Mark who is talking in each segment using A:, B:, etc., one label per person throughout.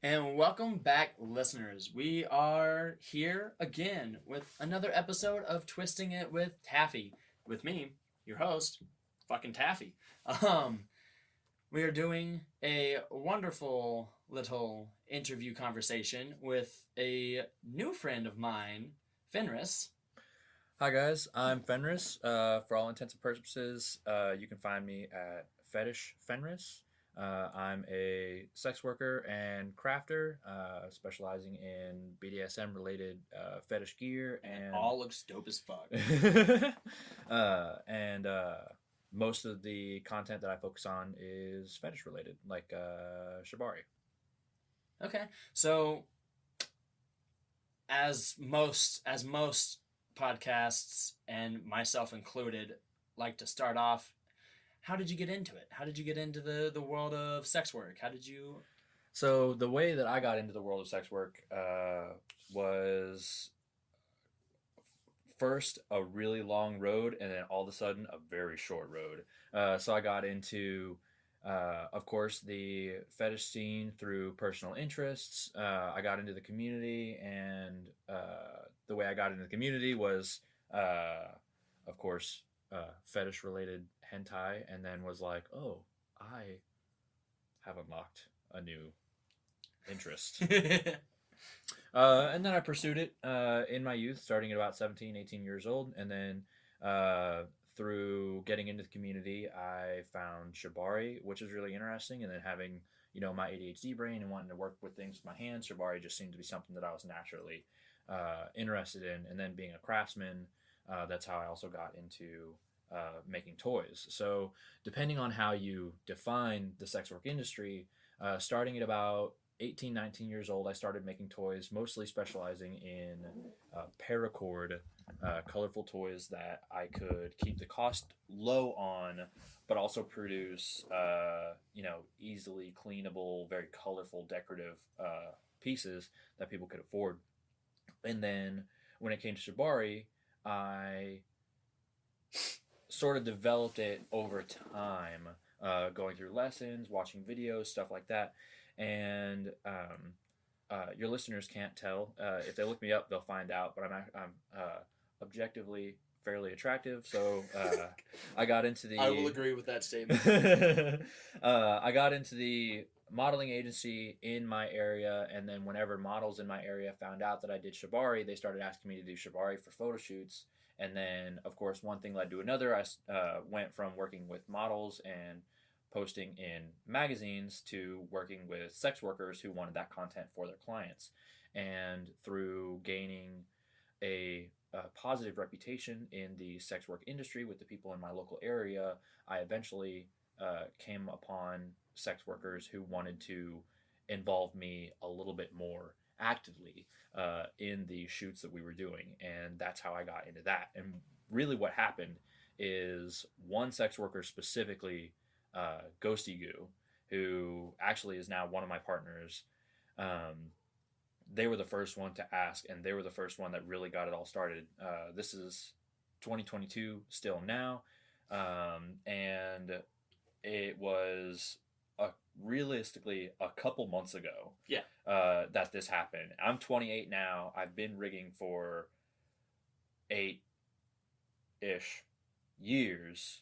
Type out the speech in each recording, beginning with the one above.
A: And welcome back, listeners. We are here again with another episode of Twisting It with Taffy. With me, your host, fucking Taffy. Um, we are doing a wonderful little interview conversation with a new friend of mine, Fenris.
B: Hi guys, I'm Fenris. For all intents and purposes, you can find me at Fetish Fenris. I'm a sex worker and crafter, specializing in BDSM related fetish gear
A: And it
B: and
A: all looks dope as fuck.
B: and most of the content that I focus on is fetish related, like shibari.
A: Okay, so as most podcasts and myself included like to start off, how did you get into it? How did you get into the world of sex work? How did you
B: So the way that I got into the world of sex work was first a really long road and then all of a sudden a very short road. So I got into, of course, the fetish scene through personal interests. I got into the community, and the way I got into the community was, of course, fetish related hentai, and then was like, oh, I have unlocked a new interest. And then I pursued it in my youth, starting at about 17, 18 years old. And then uh, through getting into the community, I found Shibari, which is really interesting. And then having, my ADHD brain and wanting to work with things with my hands, Shibari just seemed to be something that I was naturally interested in. And then being a craftsman, that's how I also got into making toys. So, depending on how you define the sex work industry, starting at about 18, 19 years old, I started making toys, mostly specializing in paracord, colorful toys that I could keep the cost low on, but also produce, easily cleanable, very colorful, decorative pieces that people could afford. And then when it came to Shibari, I sort of developed it over time, going through lessons, watching videos, stuff like that. And your listeners can't tell. If they look me up, they'll find out. But I'm objectively fairly attractive, so I got into
A: I will
B: the
A: agree with that statement.
B: I got into the modeling agency in my area, and then whenever models in my area found out that I did shibari, they started asking me to do shibari for photo shoots. And then, of course, one thing led to another. I went from working with models and posting in magazines to working with sex workers who wanted that content for their clients. And through gaining a positive reputation in the sex work industry with the people in my local area, I eventually came upon sex workers who wanted to involve me a little bit more actively in the shoots that we were doing. And that's how I got into that. And really, what happened is one sex worker specifically, Ghosty Goo, who actually is now one of my partners. They were the first one to ask, and they were the first one that really got it all started. This is 2022 still now, and it was realistically a couple months ago.
A: Yeah.
B: That this happened. I'm 28 now. I've been rigging for 8-ish years,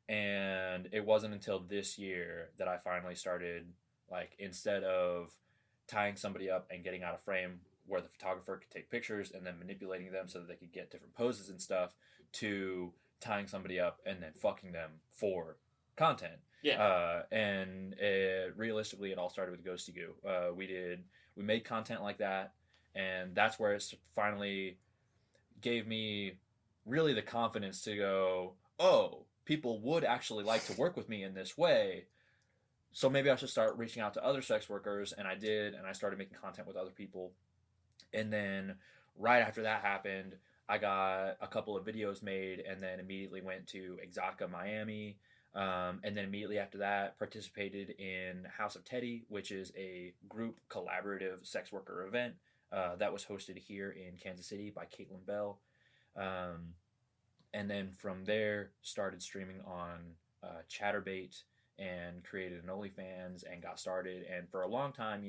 B: and it wasn't until this year that I finally started, like, instead of tying somebody up and getting out of frame where the photographer could take pictures and then manipulating them so that they could get different poses and stuff, to tying somebody up and then fucking them for content.
A: Yeah.
B: Realistically, it all started with Ghosty Goo. We made content like that, and that's where it finally gave me really the confidence to go, oh, people would actually like to work with me in this way. So maybe I should start reaching out to other sex workers. And I did, and I started making content with other people. And then right after that happened, I got a couple of videos made, and then immediately went to Exotica Miami. And then immediately after that, participated in House of Teddy, which is a group collaborative sex worker event that was hosted here in Kansas City by Caitlin Bell. Um, and then from there, started streaming on Chatterbait and created an OnlyFans and got started. And for a long time,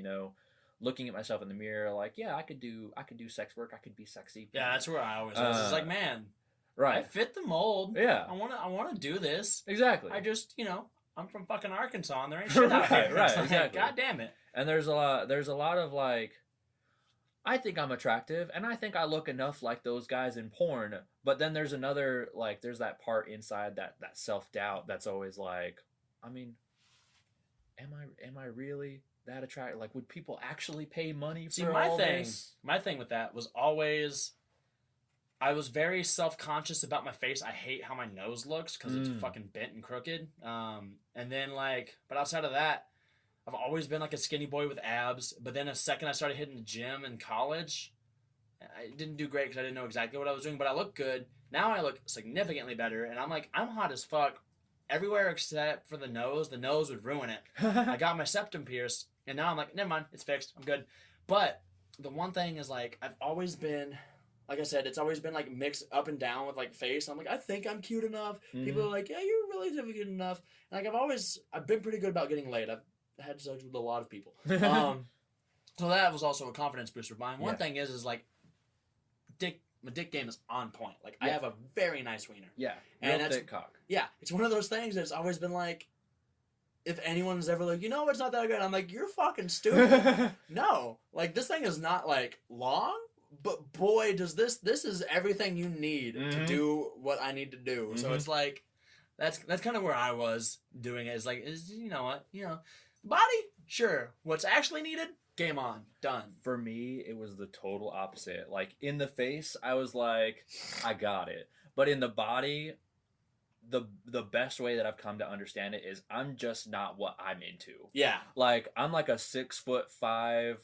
B: looking at myself in the mirror, like, yeah, I could do sex work. I could be sexy.
A: Yeah, that's where I always was. It's like, man, I
B: right.
A: fit the mold.
B: Yeah.
A: I wanna do this.
B: Exactly.
A: I just, I'm from fucking Arkansas and there ain't shit out here.
B: Right,
A: It's like,
B: exactly.
A: God damn it.
B: And there's a lot of like, I think I'm attractive and I think I look enough like those guys in porn, but then there's another, like, there's that part inside that self-doubt that's always like, I mean, am I really that attractive? Like, would people actually pay money for all this?
A: My thing with that was always, I was very self-conscious about my face. I hate how my nose looks because it's fucking bent and crooked. And then, like, but outside of that, I've always been like a skinny boy with abs. But then the second I started hitting the gym in college, I didn't do great because I didn't know exactly what I was doing. But I look good. Now I look significantly better. And I'm like, I'm hot as fuck everywhere except for the nose. The nose would ruin it. I got my septum pierced. And now I'm like, never mind. It's fixed. I'm good. But the one thing is, like, I've always been... Like I said, it's always been, like, mixed up and down with, like, face. I'm like, I think I'm cute enough. People are like, yeah, you're relatively cute enough. And, like, I've been pretty good about getting laid. I've had sex with a lot of people. So that was also a confidence booster of mine. One thing is like, my dick game is on point. Like, I have a very nice wiener.
B: Yeah.
A: And
B: Real thick cock.
A: Yeah. It's one of those things that's always been like, if anyone's ever like, it's not that good, I'm like, you're fucking stupid. No. Like, this thing is not, like, long. But boy, does this is everything you need to do what I need to do. So it's like, that's kind of where I was doing it. It's like, you know what? Body, sure. What's actually needed? Game on. Done.
B: For me, it was the total opposite. Like, in the face, I was like, I got it. But in the body, the best way that I've come to understand it is I'm just not what I'm into.
A: Yeah.
B: Like, I'm like a 6'5"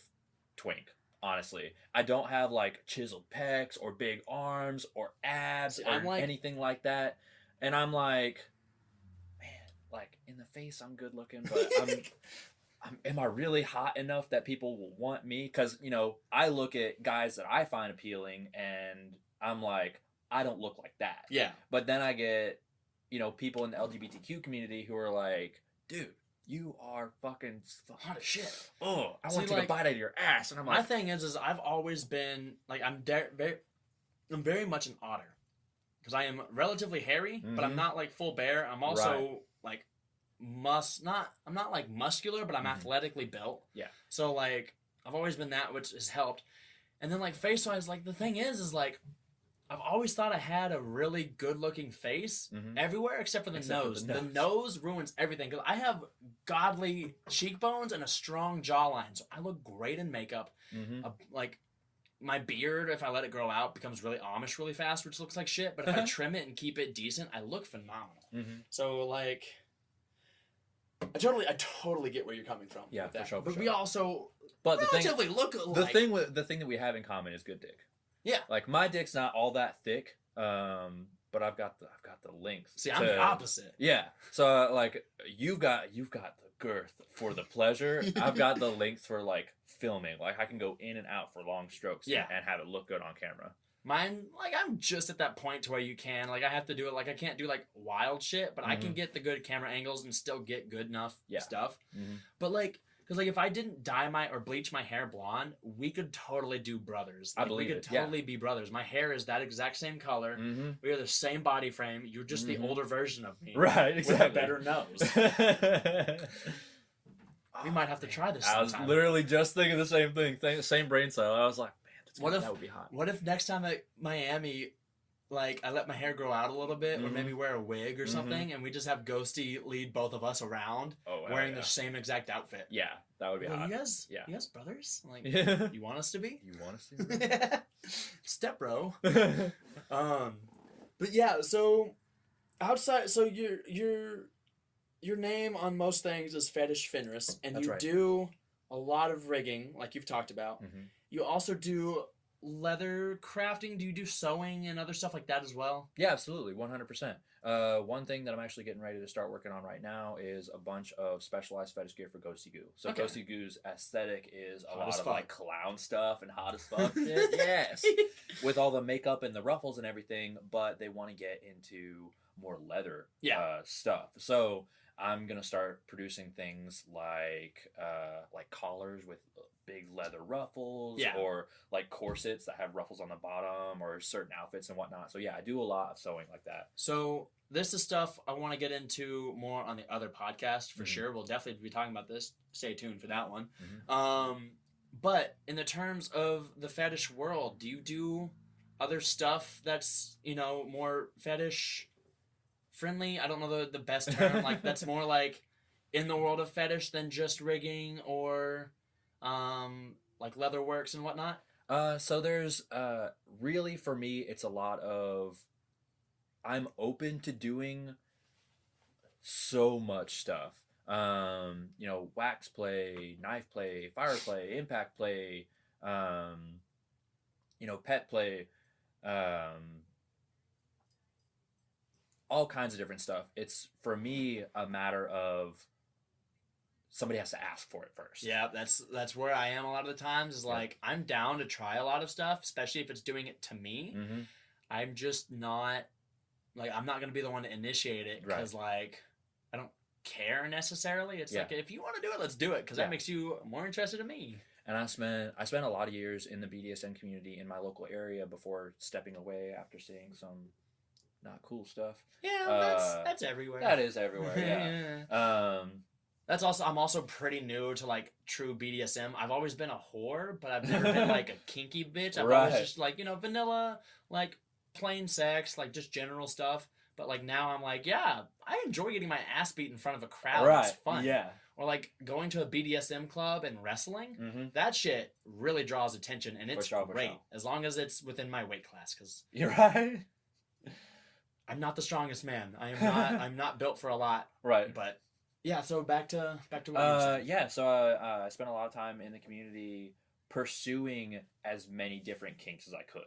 B: twink. Honestly, I don't have like chiseled pecs or big arms or abs or anything like that. And I'm like, man, like, in the face I'm good looking, but am I really hot enough that people will want me? Because, I look at guys that I find appealing and I'm like, I don't look like that.
A: Yeah.
B: But then I get, people in the LGBTQ community who are like, dude, you are fucking hot as shit. Oh, I want to take a bite out of your ass. And I'm like,
A: my thing is I've always been like, I'm very much an otter because I am relatively hairy, but I'm not like full bear. I'm also like I'm not like muscular, but I'm athletically built.
B: Yeah.
A: So like I've always been that, which has helped. And then like face wise, like the thing is like, I've always thought I had a really good-looking face everywhere except for the nose. The nose ruins everything because I have godly cheekbones and a strong jawline, so I look great in makeup. Like, my beard, if I let it grow out, becomes really Amish really fast, which looks like shit. But if I trim it and keep it decent, I look phenomenal. So, like, I totally get where you're coming from.
B: Yeah,
A: with that.
B: for sure.
A: But we also
B: relatively
A: look alike.
B: The thing that we have in common is good dick.
A: Yeah.
B: Like, my dick's not all that thick, but I've got the length.
A: See, I'm the opposite.
B: Yeah. So, like, you've got the girth for the pleasure. I've got the length for, like, filming. Like, I can go in and out for long strokes and have it look good on camera.
A: Mine, like, I'm just at that point to where you can. Like, I have to do it. Like, I can't do, like, wild shit, but I can get the good camera angles and still get good enough stuff. But, like... Because, like, if I didn't dye or bleach my hair blonde, we could totally do brothers. Like,
B: I believe
A: we could totally be brothers. My hair is that exact same color. We are the same body frame. You're just the older version of me.
B: Right, exactly.
A: With a better nose. We might have to try this sometime.
B: I was literally just thinking the same thing. Same brain cell. I was like, man, that would be hot.
A: What if next time at Miami... Like, I let my hair grow out a little bit, or maybe wear a wig or something, and we just have Ghosty lead both of us around wearing the same exact outfit.
B: Yeah, that would be hot.
A: You guys brothers? Like, you want us to be?
B: You want us to be?
A: Step bro. But yeah, so outside, so your name on most things is Fetish Fenris, and you do a lot of rigging, like you've talked about. You also do leather crafting. Do you do sewing and other stuff like that as well?
B: Yeah, absolutely, 100%. One thing that I'm actually getting ready to start working on right now is a bunch of specialized fetish gear for Ghosty Goo. So Ghosty Goo's aesthetic is a lot of like clown stuff and hot as fuck shit. Yes, with all the makeup and the ruffles and everything, but they want to get into more leather stuff. So I'm gonna start producing things like collars with big leather ruffles,
A: Yeah.
B: or like corsets that have ruffles on the bottom, or certain outfits and whatnot. So yeah, I do a lot of sewing like that.
A: So this is stuff I want to get into more on the other podcast for sure. We'll definitely be talking about this. Stay tuned for that one. But in the terms of the fetish world, do you do other stuff that's, more fetish friendly? I don't know the best term. Like, that's more like in the world of fetish than just rigging or like leatherworks and whatnot.
B: So there's really, for me, it's a lot of, I'm open to doing so much stuff. Wax play, knife play, fire play, impact play, pet play, all kinds of different stuff. It's, for me, a matter of somebody has to ask for it first.
A: Yeah, that's where I am a lot of the times, is like, I'm down to try a lot of stuff, especially if it's doing it to me. I'm just not, like, I'm not going to be the one to initiate it, because, like, I don't care necessarily. It's like, if you want to do it, let's do it, because that makes you more interested in me.
B: And I spent a lot of years in the BDSM community in my local area before stepping away after seeing some not cool stuff.
A: Yeah, that's everywhere.
B: That is everywhere, yeah.
A: That's also, I'm also pretty new to, like, true BDSM. I've always been a whore, but I've never been, like, a kinky bitch. I've always just, like, vanilla, like, plain sex, like, just general stuff. But, like, now I'm like, yeah, I enjoy getting my ass beat in front of a crowd. It's fun.
B: Yeah.
A: Or, like, going to a BDSM club and wrestling. That shit really draws attention, and it's great. As long as it's within my weight class, because...
B: You're right.
A: I'm not the strongest man. I'm not built for a lot.
B: Right.
A: But... yeah, so back to what you were saying.
B: Yeah, so I spent a lot of time in the community pursuing as many different kinks as I could.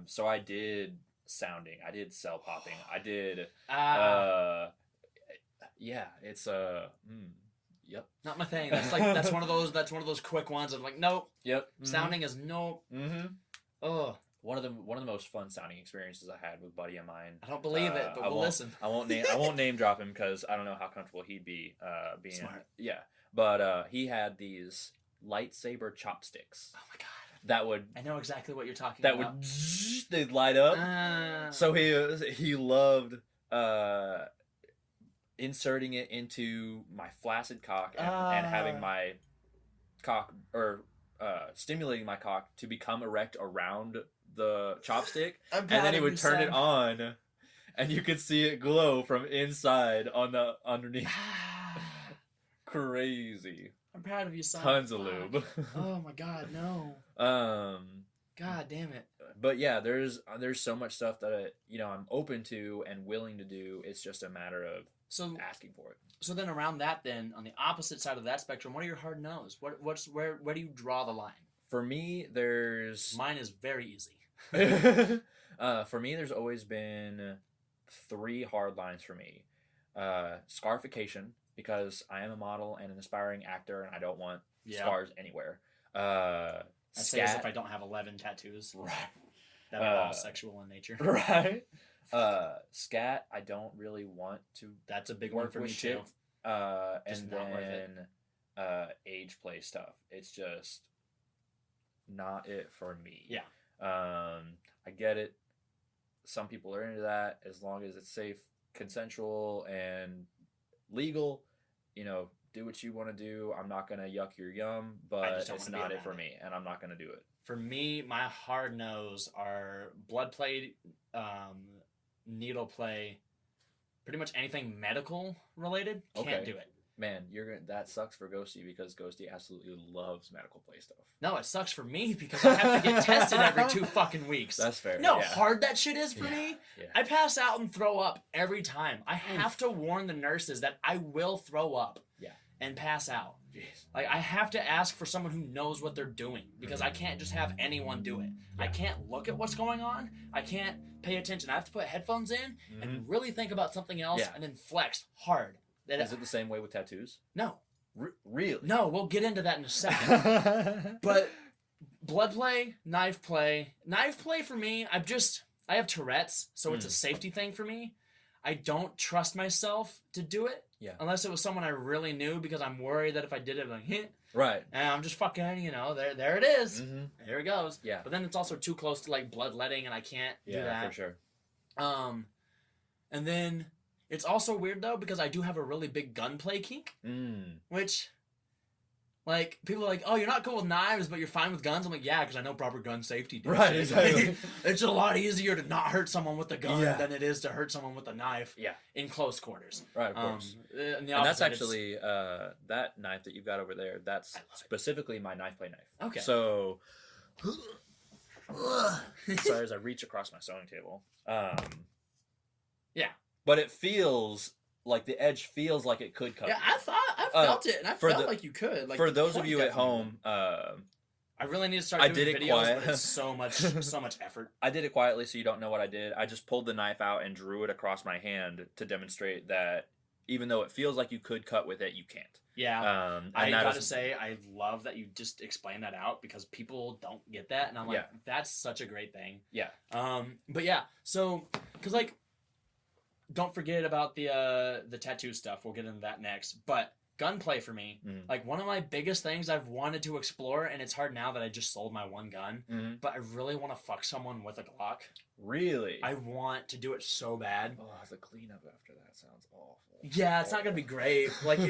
B: So I did sounding, I did cell popping, I did yeah, it's yep.
A: Not my thing. That's one of those quick ones. I'm like, nope.
B: Yep.
A: Sounding is nope. Ugh.
B: One of the most fun sounding experiences I had with a buddy of mine.
A: I don't believe it, but we'll listen.
B: I won't name drop him because I don't know how comfortable he'd be being.
A: Smart.
B: Yeah, but he had these lightsaber chopsticks.
A: Oh my god.
B: That would.
A: I know exactly what you're talking about.
B: They'd light up. So he loved inserting it into my flaccid cock and having my cock, or stimulating my cock to become erect around the chopstick, and then he would turn it on, and you could see it glow from inside on the underneath. Crazy.
A: I'm proud of you, son.
B: Tons of lube.
A: Oh my god, no. God damn it.
B: But yeah, there's so much stuff that I'm open to and willing to do. It's just a matter of asking for it. So
A: then around that, then on the opposite side of that spectrum, what are your hard no's? Where do you draw the line?
B: For me, mine
A: is very easy.
B: For me, there's always been 3 hard lines for me. Scarification, because I am a model and an aspiring actor, and I don't want scars anywhere.
A: I'd say as if I don't have 11 tattoos.
B: Right.
A: That are all sexual in nature.
B: Right. Scat, I don't really want to.
A: That's a big one for me too.
B: And then age play stuff. It's just not it for me.
A: Yeah.
B: I get it. Some people are into that as long as it's safe, consensual, and legal. Do what you want to do. I'm not gonna yuck your yum, but it's not it for me, and I'm not gonna do it.
A: For me, my hard no's are blood play, needle play, pretty much anything medical related. Can't do it.
B: Man, that sucks for Ghosty, because Ghosty absolutely loves medical play stuff.
A: No, it sucks for me because I have to get tested every 2 fucking weeks.
B: That's fair.
A: You know how hard that shit is for me?
B: Yeah.
A: I pass out and throw up every time. I have to warn the nurses that I will throw up and pass out.
B: Jeez.
A: Like, I have to ask for someone who knows what they're doing, because I can't just have anyone do it. I can't look at what's going on. I can't pay attention. I have to put headphones in and really think about something else and then flex hard.
B: Is it the same way with tattoos?
A: No.
B: Really?
A: No, we'll get into that in a second. But blood play, knife play for me, I have Tourette's, so it's a safety thing for me. I don't trust myself to do it
B: Yeah.
A: Unless it was someone I really knew, because I'm worried that if I did it, like,
B: Right.
A: and I'm just fucking, there it is.
B: Mm-hmm.
A: There it goes.
B: Yeah.
A: But then it's also too close to, like, bloodletting, and I can't do that.
B: Yeah, for sure.
A: And then it's also weird, though, because I do have a really big gunplay kink, which, like, people are like, oh, you're not cool with knives, but you're fine with guns. I'm like, yeah, because I know proper gun safety.
B: Right, exactly.
A: It's a lot easier to not hurt someone with a gun than it is to hurt someone with a knife in close quarters.
B: Right, of course.
A: And
B: that's actually, that knife that you've got over there, that's specifically my knife play knife.
A: Okay.
B: So, sorry as I reach across my sewing table.
A: Yeah.
B: But it feels like the edge feels like it could cut.
A: Yeah, I felt it, and I felt like you could. Like,
B: for those of you at home, I
A: really need to start doing videos, but it's so much effort.
B: I did it quietly, so you don't know what I did. I just pulled the knife out and drew it across my hand to demonstrate that even though it feels like you could cut with it, you can't.
A: Yeah. I gotta say, I love that you just explained that out, because people don't get that, and I'm like, that's such a great thing.
B: Yeah.
A: But yeah, so, because, like, don't forget about the tattoo stuff. We'll get into that next. But gunplay for me, like, one of my biggest things I've wanted to explore, and it's hard now that I just sold my one gun, but I really want to fuck someone with a Glock.
B: Really?
A: I want to do it so bad.
B: Oh, the cleanup after that sounds awful.
A: Yeah, it's not gonna be great. Like,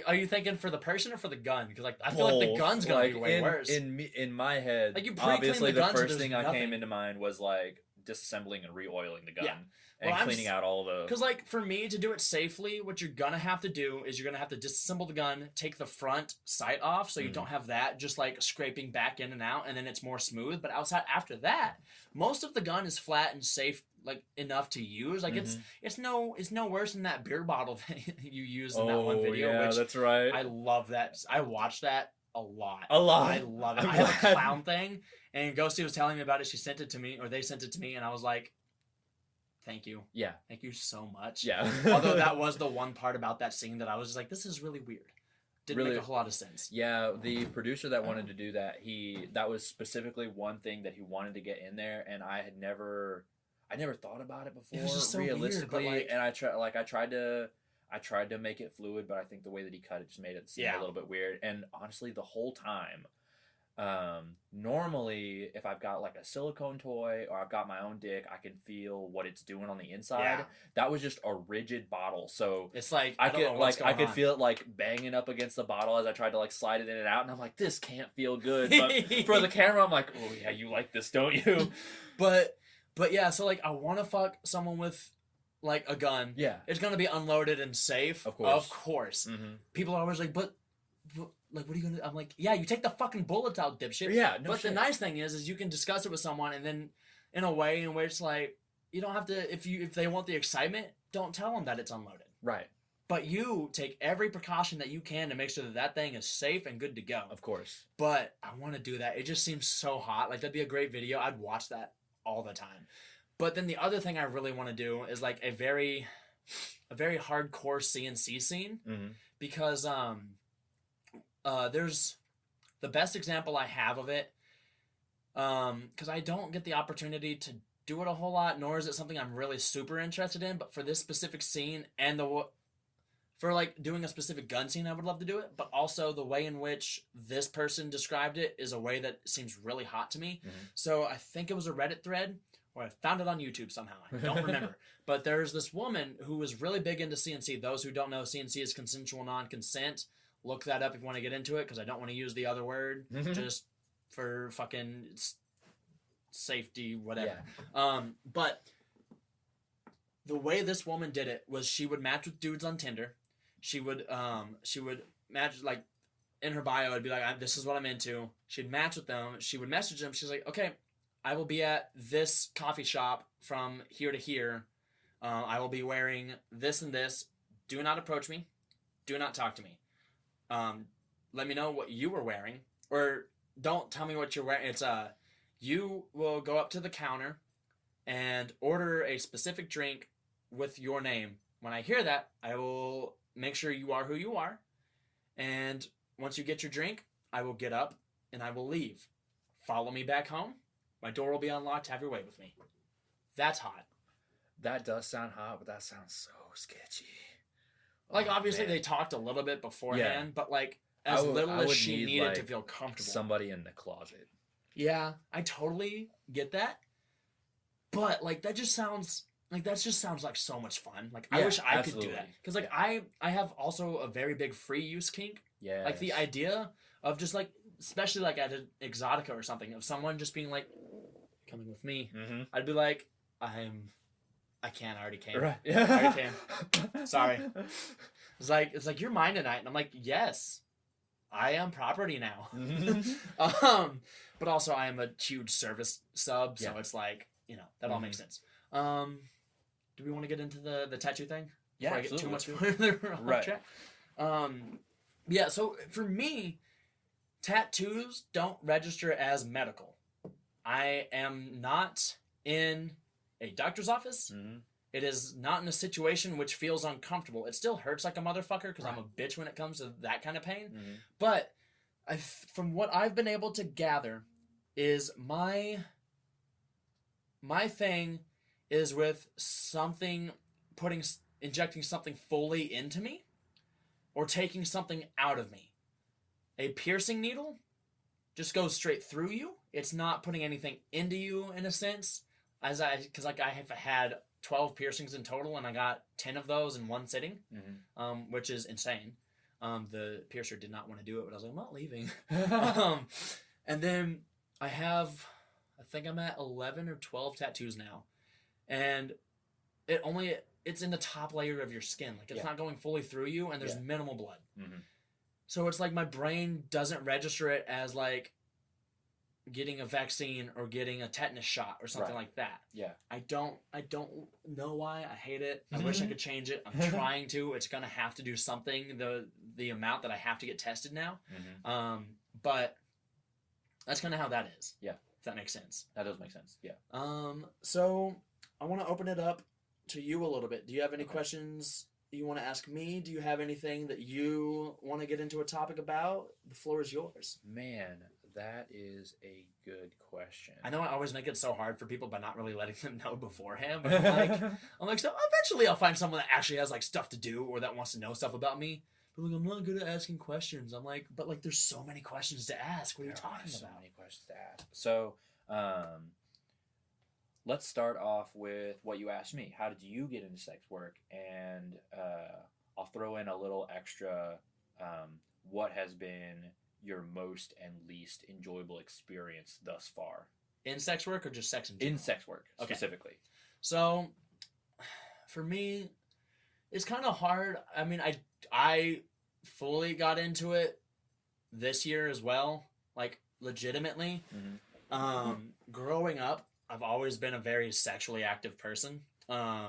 A: are you thinking for the person or for the gun? Because, like, I feel like the gun's gonna be way worse.
B: In my head,
A: like, you
B: obviously
A: the
B: first thing I came into mind was, like, disassembling and re-oiling the gun.
A: Yeah.
B: And cleaning out all the...
A: Because, like, for me to do it safely, what you're going to have to do is you're going to have to disassemble the gun, take the front sight off so you don't have that just, like, scraping back in and out, and then it's more smooth. But after that, most of the gun is flat and safe, like, enough to use. Like, it's no worse than that beer bottle that you used in that one video.
B: Yeah,
A: which
B: that's right.
A: I love that. I watched that a lot.
B: I love it.
A: I have a clown thing, and Ghosty was telling me about it. She sent it to me, or they sent it to me, and I was like, thank you.
B: Yeah.
A: Thank you so much.
B: Yeah.
A: Although that was the one part about that scene that I was just like, this is really weird. Didn't make a whole lot of sense.
B: Yeah, the producer that wanted to do that, that was specifically one thing that he wanted to get in there, and I never thought about it before.
A: It was just so
B: realistically,
A: weird,
B: and I tried to make it fluid, but I think the way that he cut it just made it seem a little bit weird. And honestly, the whole time, normally if I've got like a silicone toy or I've got my own dick, I can feel what it's doing on the inside.
A: Yeah.
B: That was just a rigid bottle, so
A: it's like
B: I could feel it like banging up against the bottle as I tried to like slide it in and out, and I'm like, this can't feel good. But for the camera, I'm like, oh yeah, you like this, don't you?
A: but yeah, so like I want to fuck someone with like a gun.
B: Yeah,
A: it's gonna be unloaded and safe. Of course. People are always like, but like, what are you gonna do? I'm like, yeah, you take the fucking bullets out, dipshit.
B: Yeah, no
A: but
B: shit.
A: the nice thing is you can discuss it with someone, and then in a way in which, like, you don't have to, if they want the excitement, don't tell them that it's unloaded.
B: Right.
A: But you take every precaution that you can to make sure that thing is safe and good to go.
B: Of course.
A: But I want to do that. It just seems so hot. Like, that'd be a great video. I'd watch that all the time. But then the other thing I really want to do is like a very hardcore CNC scene, because there's the best example I have of it, because I don't get the opportunity to do it a whole lot, nor is it something I'm really super interested in. But for this specific scene and for like doing a specific gun scene, I would love to do it. But also the way in which this person described it is a way that seems really hot to me. So I think it was a Reddit thread, or I found it on YouTube somehow. I don't remember. But there's this woman who was really big into CNC. Those who don't know, CNC is consensual non-consent. Look that up if you want to get into it, because I don't want to use the other word just for fucking safety, whatever. Yeah. But the way this woman did it was she would match with dudes on Tinder. She would match, like, in her bio, it'd be like, this is what I'm into. She'd match with them. She would message them. She's like, okay, I will be at this coffee shop from here to here. I will be wearing this and this. Do not approach me. Do not talk to me. Let me know what you were wearing, or don't tell me what you're wearing. It's you will go up to the counter and order a specific drink with your name. When I hear that, I will make sure you are who you are, and once you get your drink, I will get up and I will leave. Follow me back home. My door will be unlocked. Have your way with me. That's hot.
B: That does sound hot, but that sounds so sketchy.
A: Like,
B: Oh,
A: obviously,
B: man.
A: they talked a little bit beforehand, but, like,
B: I
A: as
B: would-
A: little
B: I
A: as
B: would
A: she
B: need,
A: needed to
B: like,
A: feel comfortable.
B: Somebody in the closet.
A: Yeah, I totally get that. But, like, that just sounds like so much fun. Like, I
B: Yeah,
A: wish I could do
B: absolutely.
A: that. Because, like, I have also a very big free use kink.
B: Yeah.
A: Like, the idea of just, like, especially, like, at an Exotica or something, of someone just being like, coming with me,
B: Mm-hmm.
A: I'd be like, I can't, I already came.
B: Right.
A: I already came. Sorry. It's like, you're mine tonight. And I'm like, yes, I am property now. But also I am a huge service sub, so it's like, you know, that all makes sense. Do we want to get into the tattoo thing?
B: Yeah,
A: Before I get too
B: absolutely.
A: much further off
B: Right.
A: track? Yeah, so for me, tattoos don't register as medical. I am not in a doctor's office.
B: Mm-hmm.
A: It is not in a situation which feels uncomfortable. It still hurts like a motherfucker because I'm a bitch when it comes to that kind of pain.
B: Mm-hmm.
A: But from what I've been able to gather, is my thing is with something injecting something fully into me, or taking something out of me. A piercing needle just goes straight through you. It's not putting anything into you in a sense, because like I have had 12 piercings in total, and I got 10 of those in one sitting, which is insane. The piercer did not want to do it, but I was like, I'm not leaving. And then I think I'm at 11 or 12 tattoos now, and it's in the top layer of your skin. Like, it's not going fully through you, and there's minimal blood. Mm-hmm. So it's like my brain doesn't register it as like getting a vaccine or getting a tetanus shot or something like that. Yeah. I don't know why. I hate it. I wish I could change it. I'm trying to. It's gonna have to do something. The amount that I have to get tested now. Mm-hmm. But that's kind of how that is. Yeah. If that makes sense.
B: That does make sense. Yeah.
A: So I want to open it up to you a little bit. Do you have any questions you want to ask me? Do you have anything that you want to get into a topic about? The floor is yours.
B: Man, that is a good question.
A: I know I always make it so hard for people by not really letting them know beforehand, but I'm like, so eventually I'll find someone that actually has like stuff to do or that wants to know stuff about me. But like, I'm not good at asking questions. I'm like, but like, there's so many questions to ask. What are you talking about?
B: So many questions to ask. So, let's start off with what you asked me. How did you get into sex work? And I'll throw in a little extra. What has been your most and least enjoyable experience thus far?
A: In sex work or just sex in general?
B: In sex work, specifically.
A: So, for me, it's kind of hard. I mean, I fully got into it this year as well, like legitimately. Mm-hmm. Growing up, I've always been a very sexually active person. I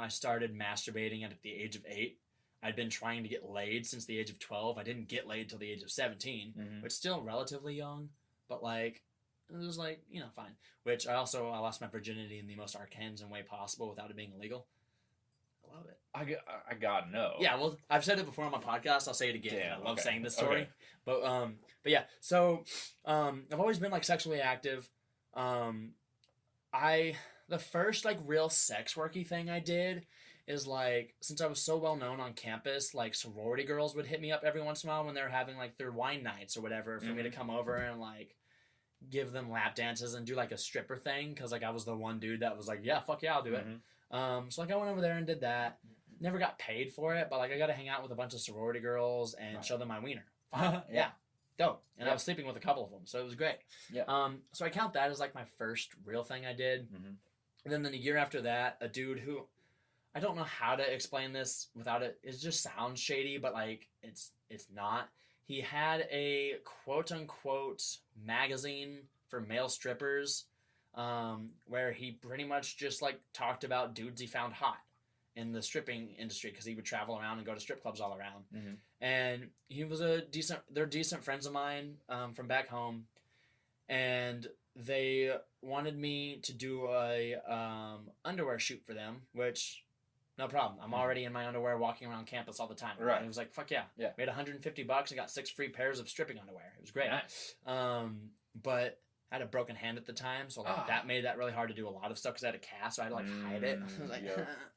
A: started masturbating at the age of 8. I'd been trying to get laid since the age of 12. I didn't get laid till the age of 17, which is still relatively young, but like, it was like, fine. Which I lost my virginity in the most arkansas way possible without it being illegal. I love it.
B: I gotta know.
A: Yeah, well, I've said it before on my podcast. I'll say it again.
B: Damn,
A: I love saying this story. Okay. But yeah, so I've always been like sexually active. The first like real sex worky thing I did is like, since I was so well known on campus, like sorority girls would hit me up every once in a while when they were having like their wine nights or whatever for me to come over and like give them lap dances and do like a stripper thing, because like I was the one dude that was like, yeah, fuck yeah, I'll do it. So like I went over there and did that. Never got paid for it, but like I got to hang out with a bunch of sorority girls and show them my wiener. Yeah. Dope. And I was sleeping with a couple of them, so it was great. Yeah. So I count that as like my first real thing I did. And then the year after that, a dude who, I don't know how to explain this without it. It just sounds shady, but like it's not. He had a quote unquote magazine for male strippers, where he pretty much just like talked about dudes he found hot in the stripping industry, because he would travel around and go to strip clubs all around. And he was they're decent friends of mine from back home, and they wanted me to do a underwear shoot for them, which no problem. I'm already in my underwear walking around campus all the time. Right. And it was like, fuck yeah. Yeah. Made $150. I got 6 free pairs of stripping underwear. It was great. Nice. But I had a broken hand at the time, so like that made that really hard to do a lot of stuff because I had a cast, so I had to like hide it. I was like,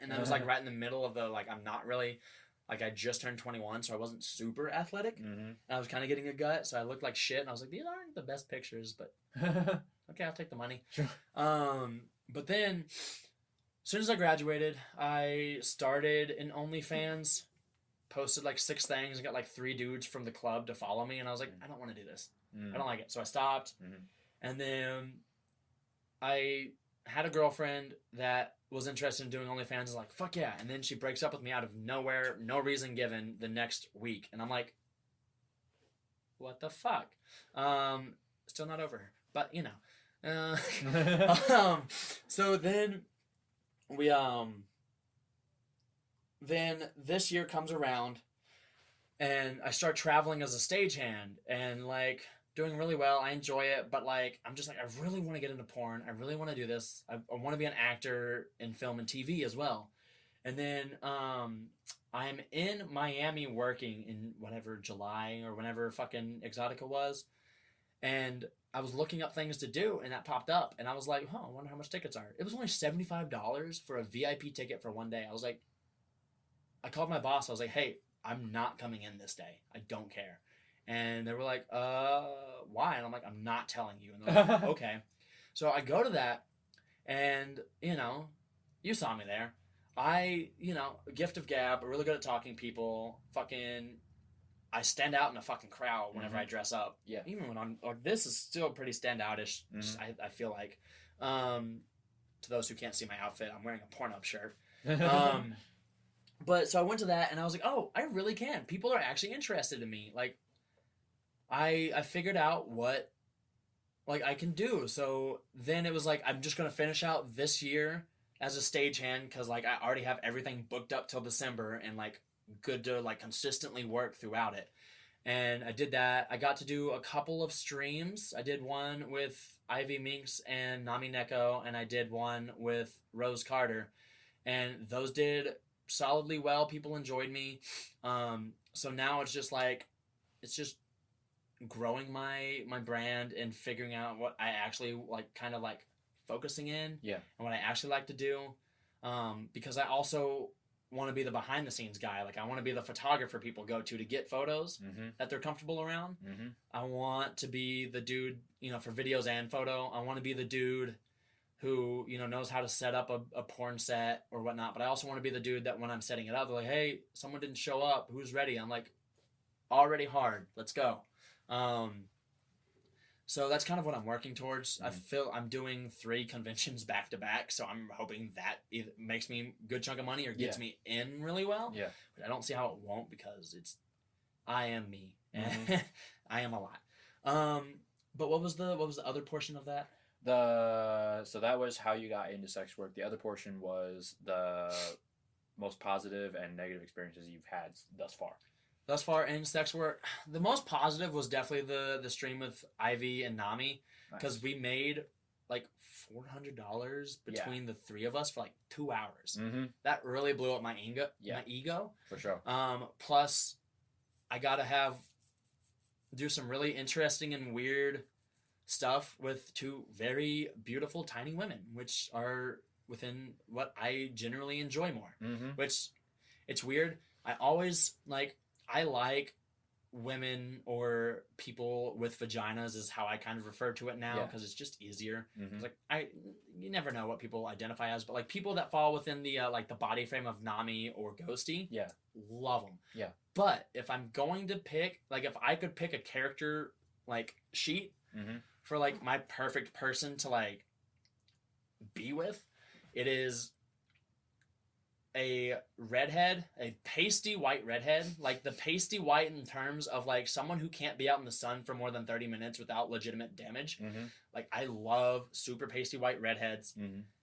A: and I was like right in the middle of the like, I'm not really Like, I just turned 21, so I wasn't super athletic.
B: Mm-hmm.
A: And I was kind of getting a gut, so I looked like shit. And I was like, these aren't the best pictures, but okay, I'll take the money.
B: Sure.
A: But then, as soon as I graduated, I started an OnlyFans, posted like 6 things, and got like 3 dudes from the club to follow me. And I was like, I don't want to do this. I don't like it. So I stopped. And then I had a girlfriend that was interested in doing OnlyFans. I was like, fuck yeah. And then she breaks up with me out of nowhere, no reason given, the next week. And I'm like, what the fuck? Still not over her. But, you know. So then we, then this year comes around and I start traveling as a stagehand and, like, doing really well. I enjoy it, but, like, I'm just like, I really want to get into porn. I really want to do this. I want to be an actor in film and TV as well. And then I'm in Miami working in whatever July or whenever fucking Exotica was. And I was looking up things to do, and that popped up. And I was like, I wonder how much tickets are. It was only $75 for a VIP ticket for one day. I was like, I called my boss. I was like, hey, I'm not coming in this day. I don't care. And they were like, why? And I'm like, I'm not telling you. And they're like, okay. So I go to that, and, you know, you saw me there. I, you know, gift of gab, really good at talking people, fucking, I stand out in a fucking crowd whenever I dress up.
B: Yeah.
A: Even when I'm, like, this is still pretty standoutish, I feel like. To those who can't see my outfit, I'm wearing a porn-up shirt. But so I went to that, and I was like, oh, I really can. People are actually interested in me. Like, I figured out what, like, I can do. So then it was like, I'm just going to finish out this year as a stagehand because, like, I already have everything booked up till December and, like, good to, like, consistently work throughout it. And I did that. I got to do a couple of streams. I did one with Ivy Minx and Nami Neko, and I did one with Rose Carter. And those did solidly well. People enjoyed me. So now it's just, like, it's just growing my brand and figuring out what I actually, like, kind of, like, focusing in.
B: Yeah.
A: And what I actually like to do. Because I also want to be the behind the scenes guy. Like, I want to be the photographer people go to get photos that they're comfortable around. I want to be the dude, you know, for videos and photo. I want to be the dude who, you know, knows how to set up a porn set or whatnot. But I also want to be the dude that when I'm setting it up, they're like, hey, someone didn't show up. Who's ready? I'm like, already hard. Let's go. So that's kind of what I'm working towards. I feel I'm doing 3 conventions back to back, so I'm hoping that either makes me a good chunk of money or gets me in really well. Yeah. But I don't see how it won't because I am me. I am a lot. But what was the other portion of that?
B: So that was how you got into sex work. The other portion was the most positive and negative experiences you've had thus far.
A: Thus far in sex work, the most positive was definitely the stream with Ivy and Nami, because we made like $400 between the 3 of us for like 2 hours. That really blew up my ego.
B: For sure.
A: Plus, I got to do some really interesting and weird stuff with 2 very beautiful tiny women, which are within what I generally enjoy more. Which, it's weird. I like women or people with vaginas is how I kind of refer to it now because it's just easier. It's like you never know what people identify as, but like people that fall within the like the body frame of Nami or Ghosty, love them. Yeah. But if I'm going to pick, like if I could pick a character like sheet for like my perfect person to like be with, it is a redhead, a pasty white redhead, like the pasty white in terms of like someone who can't be out in the sun for more than 30 minutes without legitimate damage. Like I love super pasty white redheads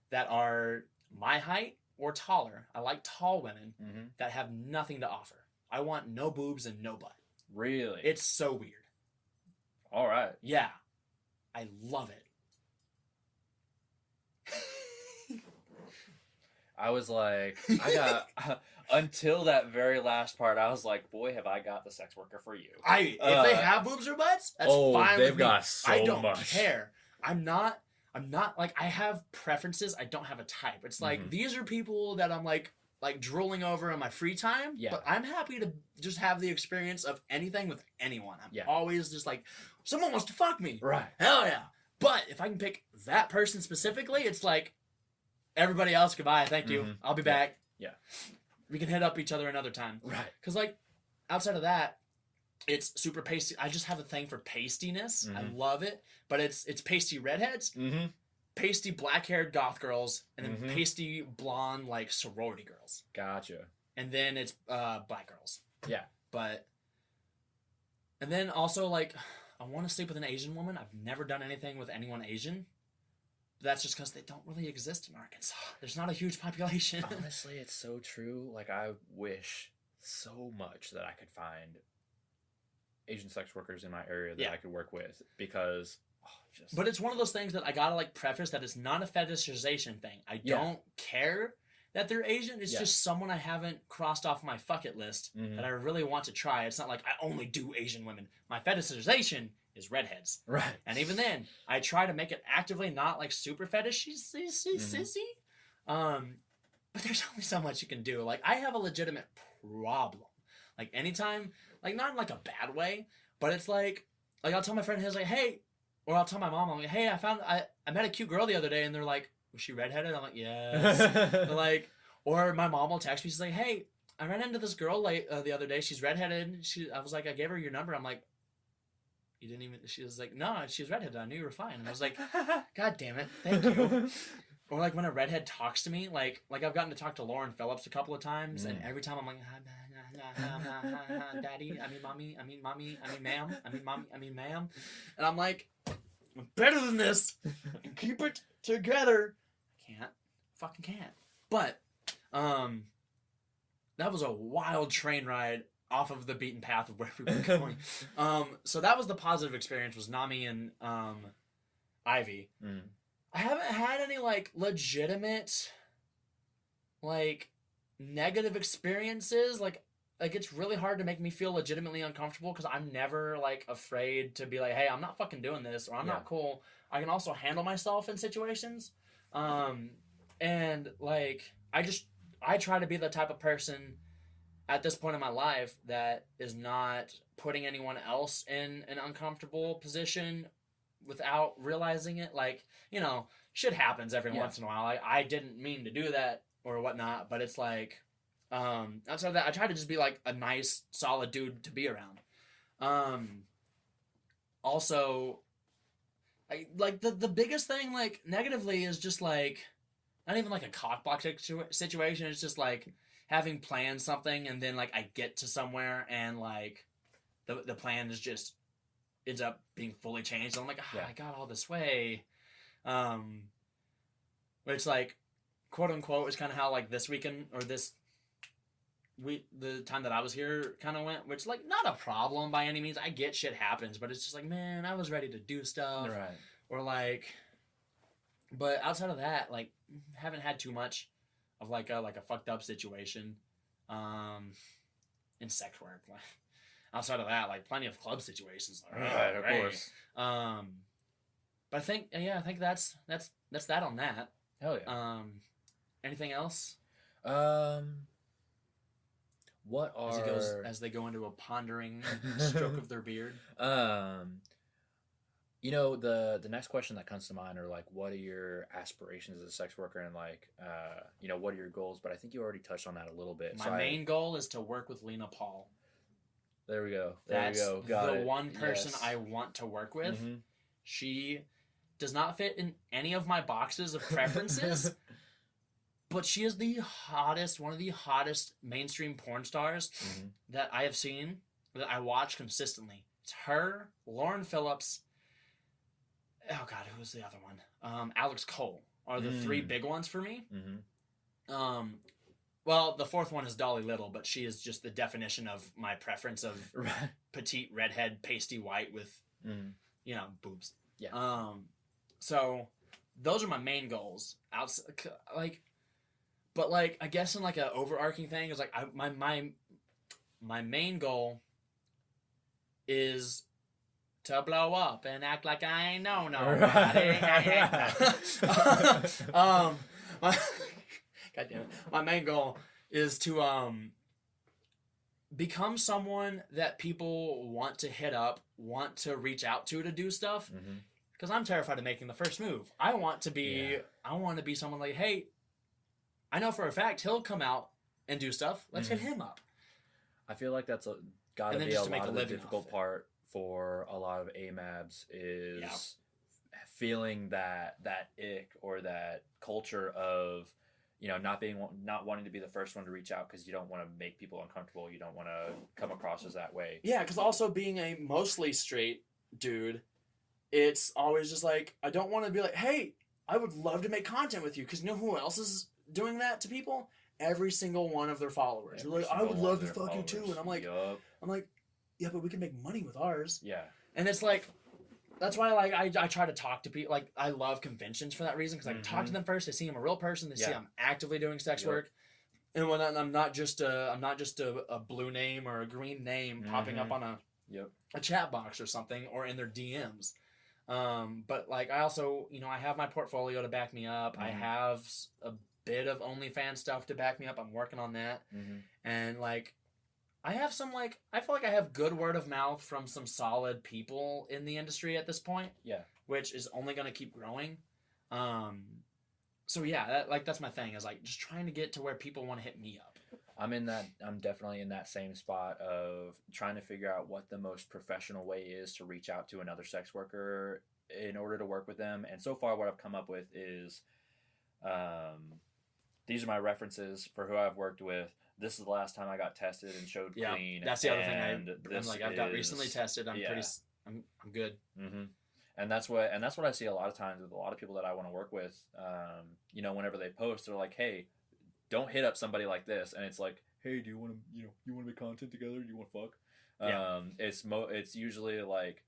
A: that are my height or taller. I like tall women that have nothing to offer. I want no boobs and no butt.
B: Really?
A: It's so weird.
B: All right.
A: Yeah. I love it.
B: I was like, until that very last part, I was like, boy, have I got the sex worker for you.
A: If they have boobs or butts, that's fine with me.
B: They've got so much.
A: I don't care. I'm not, like, I have preferences. I don't have a type. It's like, these are people that I'm like, like drooling over in my free time.
B: Yeah.
A: But I'm happy to just have the experience of anything with anyone. I'm
B: Yeah.
A: always just like, someone wants to fuck me.
B: Right.
A: Hell yeah. But if I can pick that person specifically, it's like, everybody else, goodbye, thank you.
B: Mhm.
A: I'll be
B: Yeah.
A: back.
B: Yeah.
A: We can hit up each other another time.
B: Right.
A: Because, like, outside of that, it's super pasty. I just have a thing for pastiness. I
B: Mhm.
A: love it. But it's pasty redheads,
B: Mm-hmm.
A: pasty black-haired goth girls, and then
B: Mhm.
A: pasty blonde, like, sorority girls.
B: Gotcha.
A: And then it's black girls.
B: Yeah.
A: But... And then also, like, I want to sleep with an Asian woman. I've never done anything with anyone Asian. That's just because they don't really exist in Arkansas. There's not a huge population.
B: Honestly, it's so true. Like, I wish so much that I could find Asian sex workers in my area that
A: Yeah.
B: I could work with, because just...
A: But it's one of those things that I gotta, like, preface that it's not a fetishization thing. I
B: Yeah.
A: don't care that they're Asian. It's
B: Yeah.
A: just someone I haven't crossed off my fuck it list
B: Mhm.
A: that I really want to try. It's not like I only do Asian women. My fetishization is redheads.
B: Right.
A: And even then, I try to make it actively not, like, super fetishy, sissy. But there's only so much you can do. Like, I have a legitimate problem. Like, anytime, like, not in, like, a bad way, but it's like I'll tell my friend, he's like, hey, or I'll tell my mom, I'm like, hey, I met a cute girl the other day, and they're like, was she redheaded? I'm like, yes. They're like, or my mom will text me, she's like, hey, I ran into this girl the other day, she's redheaded. I was like, I gave her your number. I'm like, you didn't even, she was like, no, she's redheaded, I knew you were fine. And I was like, God damn it, thank you. Or like when a redhead talks to me, like I've gotten to talk to Lauren Phillips a couple of times, and every time I'm like, daddy, I mean mommy, I mean ma'am, I mean mommy, I mean ma'am, and I'm like, I'm better than this. I can keep it together. I fucking can't. But that was a wild train ride off of the beaten path of where we were going. So that was the positive experience, was Nami and Ivy.
B: Mm.
A: I haven't had any, like, legitimate, like, negative experiences. Like it's really hard to make me feel legitimately uncomfortable, because I'm never, like, afraid to be like, hey, I'm not fucking doing this, or I'm not cool. I can also handle myself in situations. And, like, I try to be the type of person at this point in my life that is not putting anyone else in an uncomfortable position without realizing it. Like, you know, shit happens every once in a while. I didn't mean to do that or whatnot, but it's like, outside of that, I try to just be like a nice, solid dude to be around. Also, like the biggest thing, like, negatively, is just like, not even like a cockblock situation. It's just like having planned something, and then, like, I get to somewhere, and, like, the plan is just ends up being fully changed. I'm like, I got all this way. Which, like, quote unquote, is kind of how, like, this weekend, or this week, the time that I was here kind of went, which, like, not a problem by any means. I get shit happens, but it's just like, man, I was ready to do stuff.
B: Right.
A: Or, like, but outside of that, like, haven't had too much of, like a fucked up situation in sex work. Like, outside of that, like, plenty of club situations. Like,
B: Right, of course.
A: But I think that's that on that.
B: Hell yeah.
A: Anything else?
B: What are...
A: As they go into a pondering stroke of their beard.
B: You know, the next question that comes to mind are, like, what are your aspirations as a sex worker, and, like, you know, what are your goals? But I think you already touched on that a little bit.
A: My main goal is to work with Lena Paul.
B: There we go.
A: That's
B: Got
A: the
B: it.
A: one person
B: Yes.
A: I want to work with.
B: Mm-hmm.
A: She does not fit in any of my boxes of preferences, but she is one of the hottest mainstream porn stars that I have seen, that I watch consistently. It's her, Lauren Phillips, oh god, who was the other one? Alex Cole are the three big ones for me.
B: Mm-hmm.
A: Well, the fourth one is Dolly Little, but she is just the definition of my preference of
B: Right.
A: petite redhead, pasty white with, you know, boobs.
B: Yeah.
A: So those are my main goals. But, like, I guess in, like, a overarching thing is, like, my main goal is to blow up and act like I ain't know nobody. God damn it. My main goal is to become someone that people want to hit up, want to reach out to do stuff. Because I'm terrified of making the first move. I want to be someone like, hey, I know for a fact he'll come out and do stuff. Let's hit him up.
B: I feel like that's got to be a lot of the difficult part for a lot of AMABs is feeling that ick or that culture of, you know, not wanting to be the first one to reach out because you don't want to make people uncomfortable. You don't want to come across as that way.
A: Yeah, because also being a mostly straight dude, it's always just like, I don't want to be like, hey, I would love to make content with you. Because you know who else is doing that to people? Every single one of their followers. They're like, I would love to fuck you too. And I'm like, yeah, but we can make money with ours.
B: Yeah.
A: And it's like, that's why like I try to talk to people. Like, I love conventions for that reason. Because I can talk to them first. They see I'm a real person. They see I'm actively doing sex work. And when I'm not just a blue name or a green name popping up on a chat box or something, or in their DMs. But like, I also, you know, I have my portfolio to back me up. I have a bit of OnlyFans stuff to back me up. I'm working on that. And like, I have some, like, I feel like I have good word of mouth from some solid people in the industry at this point. Yeah. Which is only going to keep growing. So yeah, that's my thing, is like just trying to get to where people want to hit me up.
B: I'm definitely in that same spot of trying to figure out what the most professional way is to reach out to another sex worker in order to work with them. And so far what I've come up with is, these are my references for who I've worked with. This is the last time I got tested and showed clean.
A: That's the other thing. I'm like, I've got recently tested. I'm good.
B: And that's what I see a lot of times with a lot of people that I want to work with. You know, whenever they post, they're like, hey, don't hit up somebody like this. And it's like, hey, do you want to make content together? Do you want to fuck? It's usually like,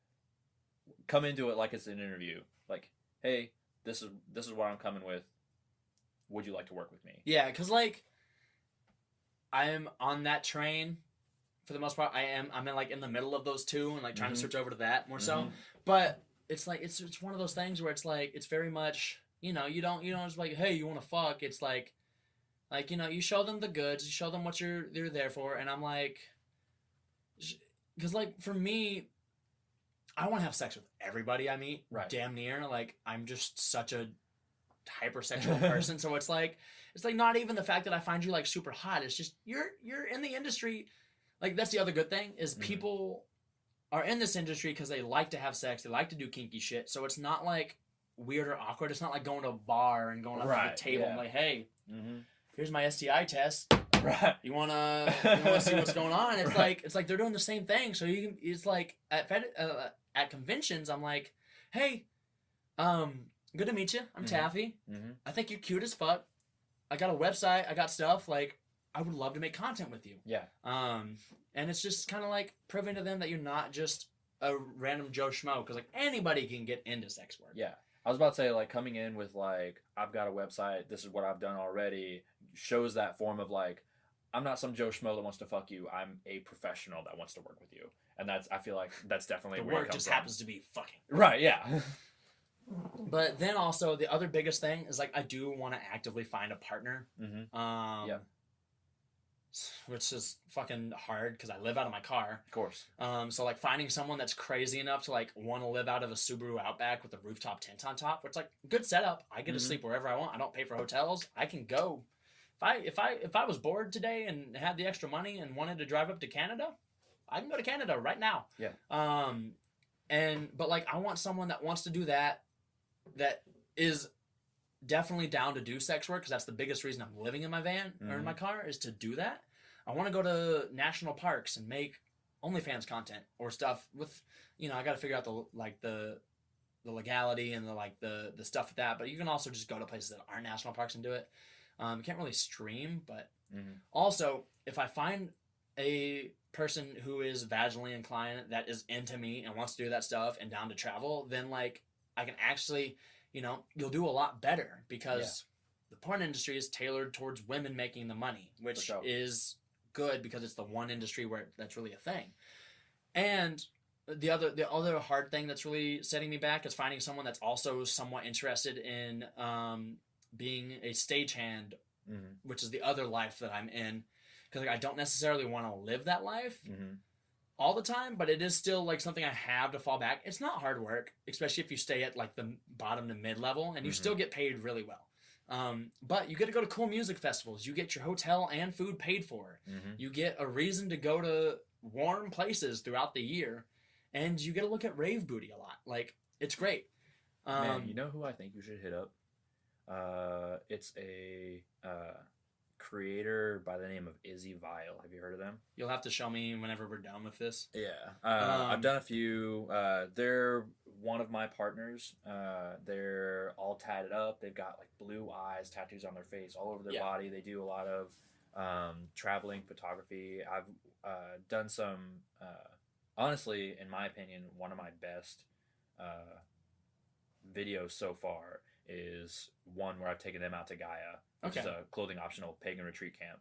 B: come into it like it's an interview. Like, hey, this is what I'm coming with. Would you like to work with me?
A: Yeah, because like, I'm on that train for the most part. I'm in the middle of those two and like trying to switch over to that more so. But it's like, it's one of those things where it's like, it's very much, you know, you don't just like, hey, you want to fuck? It's like, you know, you show them the goods, you show them what you're there for. And I'm like, because like for me, I want to have sex with everybody I meet. Right. Damn near. Like, I'm just such a hypersexual person. So it's like not even the fact that I find you like super hot. It's just you're in the industry. Like, that's the other good thing is people are in this industry because they like to have sex. They like to do kinky shit. So it's not like weird or awkward. It's not like going to a bar and going up to the table and like, hey, here's my STI test. Right. You wanna see what's going on? It's like they're doing the same thing. So it's like at conventions, I'm like, hey, good to meet you. I'm Taffy. I think you're cute as fuck. I got a website. I got stuff. Like, I would love to make content with you. Yeah. And it's just kind of like proving to them that you're not just a random Joe Schmo, because like anybody can get into sex work.
B: Yeah. I was about to say, like, coming in with like, I've got a website. This is what I've done already. Shows that form of like, I'm not some Joe Schmo that wants to fuck you. I'm a professional that wants to work with you. And I feel like that's definitely
A: the
B: where
A: work just happens to be fucking.
B: Right. Yeah.
A: But then also the other biggest thing is like, I do want to actively find a partner. Which is fucking hard because I live out of my car. Of course. So like finding someone that's crazy enough to like want to live out of a Subaru Outback with a rooftop tent on top, which like good setup. I get to sleep wherever I want. I don't pay for hotels. I can go. If I was bored today and had the extra money and wanted to drive up to Canada, I can go to Canada right now. Yeah. But like, I want someone that wants to do that is definitely down to do sex work, because that's the biggest reason I'm living in my van or in my car, is to do that. I want to go to national parks and make OnlyFans content or stuff with, you know, I got to figure out the legality and the stuff with that. But you can also just go to places that aren't national parks and do it. You can't really stream, but also if I find a person who is vaginally inclined that is into me and wants to do that stuff and down to travel, then like I can actually, you know, you'll do a lot better, because the porn industry is tailored towards women making the money, which is good because it's the one industry where that's really a thing. And the other hard thing that's really setting me back is finding someone that's also somewhat interested in being a stagehand which is the other life that I'm in, because like, I don't necessarily want to live that life all the time, but it is still like something I have to fall back. It's not hard work, especially if you stay at like the bottom to mid level, and you still get paid really well. But you get to go to cool music festivals. You get your hotel and food paid for. You get a reason to go to warm places throughout the year, and you get to look at rave booty a lot. Like, it's great.
B: Man, you know who I think you should hit up? It's a creator by the name of Izzy Vile. Have you heard of them?
A: You'll have to show me whenever we're done with this.
B: Yeah. I've done a few. They're one of my partners. They're all tatted up. They've got like blue eyes, tattoos on their face, all over their body. They do a lot of traveling photography. I've done some, honestly, in my opinion, one of my best videos so far is one where I've taken them out to Gaia, which is a clothing optional pagan retreat camp.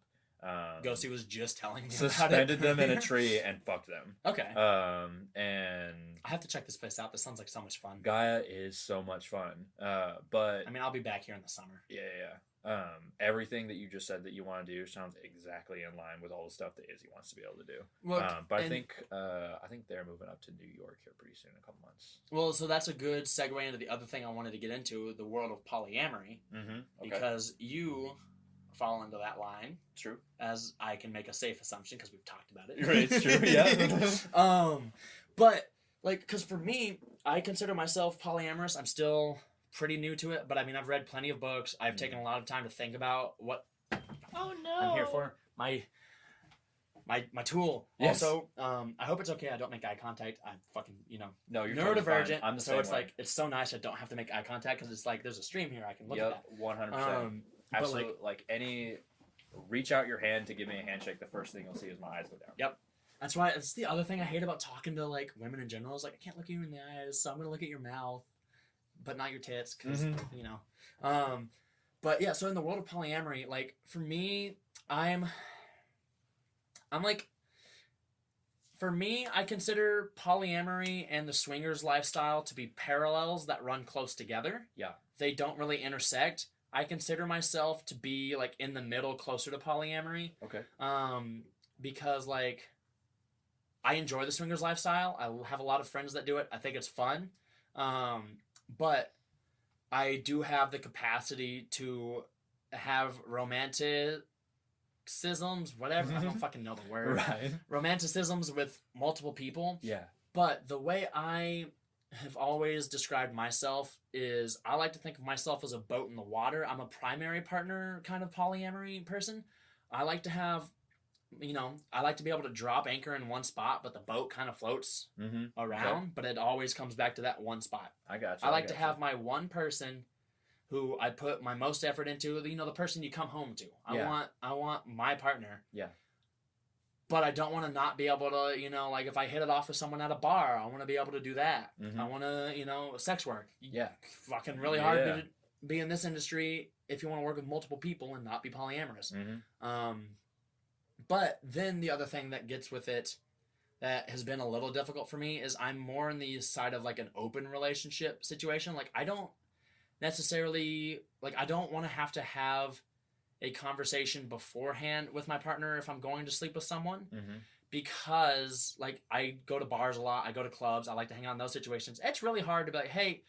A: Ghosty was just telling me
B: suspended them in a tree and fucked them.
A: Okay.
B: And
A: I have to check this place out. This sounds like so much fun.
B: Gaia is so much fun. But
A: I mean, I'll be back here in the summer.
B: Yeah. Everything that you just said that you want to do sounds exactly in line with all the stuff that Izzy wants to be able to do.
A: Look,
B: but I think they're moving up to New York here pretty soon, in a couple months.
A: Well, so that's a good segue into the other thing I wanted to get into, the world of polyamory. Because you fall into that line.
B: True.
A: As I can make a safe assumption because we've talked about it.
B: Right, it's true, yeah.
A: But, like, because for me, I consider myself polyamorous. I'm still pretty new to it, but I mean, I've read plenty of books. I've taken a lot of time to think about what I'm here for. My tool.
B: Yes.
A: Also, I hope it's okay I don't make eye contact. I'm fucking,
B: no, you're
A: neurodivergent.
B: Totally I'm the
A: so
B: same
A: it's
B: way.
A: like, it's so nice I don't have to make eye contact because it's like, there's a stream here. I can look at that.
B: 100%. Absolutely. Like any, reach out your hand to give me a handshake. The first thing you'll see is my eyes go down.
A: Yep. That's why it's the other thing I hate about talking to like women in general is like, I can't look you in the eyes, so I'm going to look at your mouth, but not your tits because, but yeah, so in the world of polyamory, like for me, I consider polyamory and the swingers lifestyle to be parallels that run close together.
B: Yeah.
A: They don't really intersect. I consider myself to be like in the middle, closer to polyamory.
B: Okay.
A: Because like I enjoy the swingers lifestyle. I have a lot of friends that do it. I think it's fun. But I do have the capacity to have romanticisms, whatever. I don't fucking know the word.
B: Right.
A: Romanticisms with multiple people.
B: Yeah.
A: But the way I have always described myself is I like to think of myself as a boat in the water. I'm a primary partner kind of polyamory person. I like to have, I like to be able to drop anchor in one spot, but the boat kind of floats around, but it always comes back to that one spot.
B: I got you.
A: I like to have my one person who I put my most effort into, the person you come home to. I want my partner.
B: Yeah.
A: But I don't want to not be able to, like if I hit it off with someone at a bar, I want to be able to do that. I want to, sex work.
B: Yeah.
A: Fucking really hard to be in this industry if you want to work with multiple people and not be polyamorous. But then the other thing that gets with it that has been a little difficult for me is I'm more on the side of like an open relationship situation. Like I don't necessarily, like I don't want to have a conversation beforehand with my partner if I'm going to sleep with someone because like I go to bars a lot, I go to clubs, I like to hang out in those situations. It's really hard to be like, hey,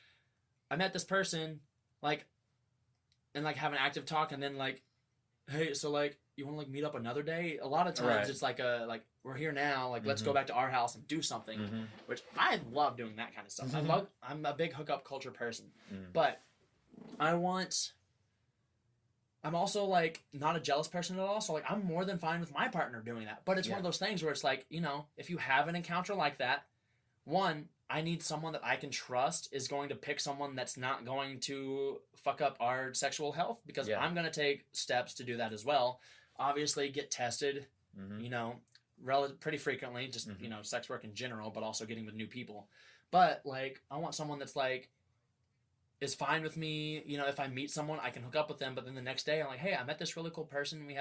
A: I met this person, like, and like have an active talk and then like, hey, so like you want to like meet up another day? A lot of times it's like we're here now, like let's go back to our house and do something, which I love doing that kind of stuff. I'm a big hookup culture person, but I'm also, like, not a jealous person at all, so, like, I'm more than fine with my partner doing that. But it's one of those things where it's like, if you have an encounter like that, one, I need someone that I can trust is going to pick someone that's not going to fuck up our sexual health, because I'm going to take steps to do that as well. Obviously, get tested, pretty frequently, just, sex work in general, but also getting with new people. But, like, I want someone that's, like, is fine with me, if I meet someone, I can hook up with them, but then the next day I'm like, hey, I met this really cool person, we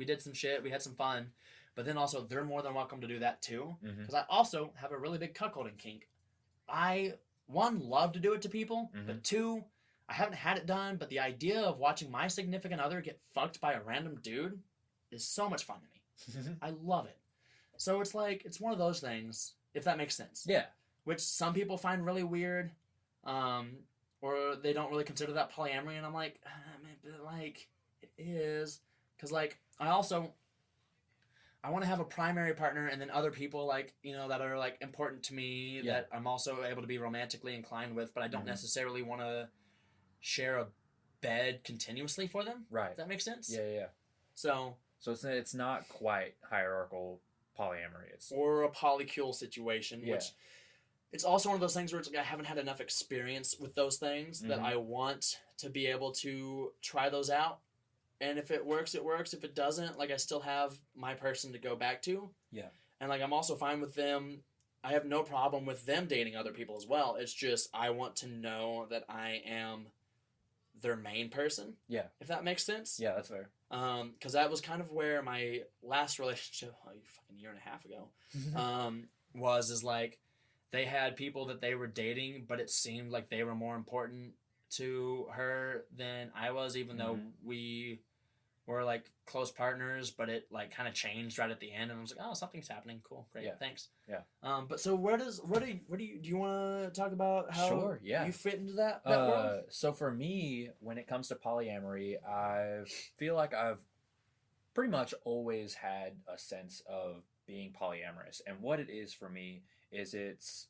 A: did some shit, we had some fun, but then also they're more than welcome to do that too, because I also have a really big cuckolding kink. I, one, love to do it to people, but two, I haven't had it done, but the idea of watching my significant other get fucked by a random dude is so much fun to me. I love it. So it's like, it's one of those things, if that makes sense.
B: Yeah.
A: Which some people find really weird, or they don't really consider that polyamory, and I'm like, but like, it is. Because, like, I want to have a primary partner and then other people, like, you know, that are, like, important to me that I'm also able to be romantically inclined with, but I don't necessarily want to share a bed continuously for them.
B: Right.
A: Does that make sense?
B: Yeah.
A: So
B: it's not quite hierarchical polyamory. It's
A: or a polycule situation, which it's also one of those things where it's like I haven't had enough experience with those things that I want to be able to try those out. And if it works, it works. If it doesn't, like, I still have my person to go back to.
B: Yeah.
A: And, like, I'm also fine with them. I have no problem with them dating other people as well. It's just I want to know that I am their main person.
B: Yeah.
A: If that makes sense.
B: Yeah, that's fair.
A: Because that was kind of where my last relationship, fucking year and a half ago, was like, they had people that they were dating, but it seemed like they were more important to her than I was, even though we were, like, close partners, but it, like, kind of changed right at the end, and I was like, oh, something's happening. Cool. Great. Thanks.
B: Yeah.
A: But so do you want to talk about how you fit into that world?
B: So for me, when it comes to polyamory, I feel like I've pretty much always had a sense of being polyamorous. And what it is for me is it's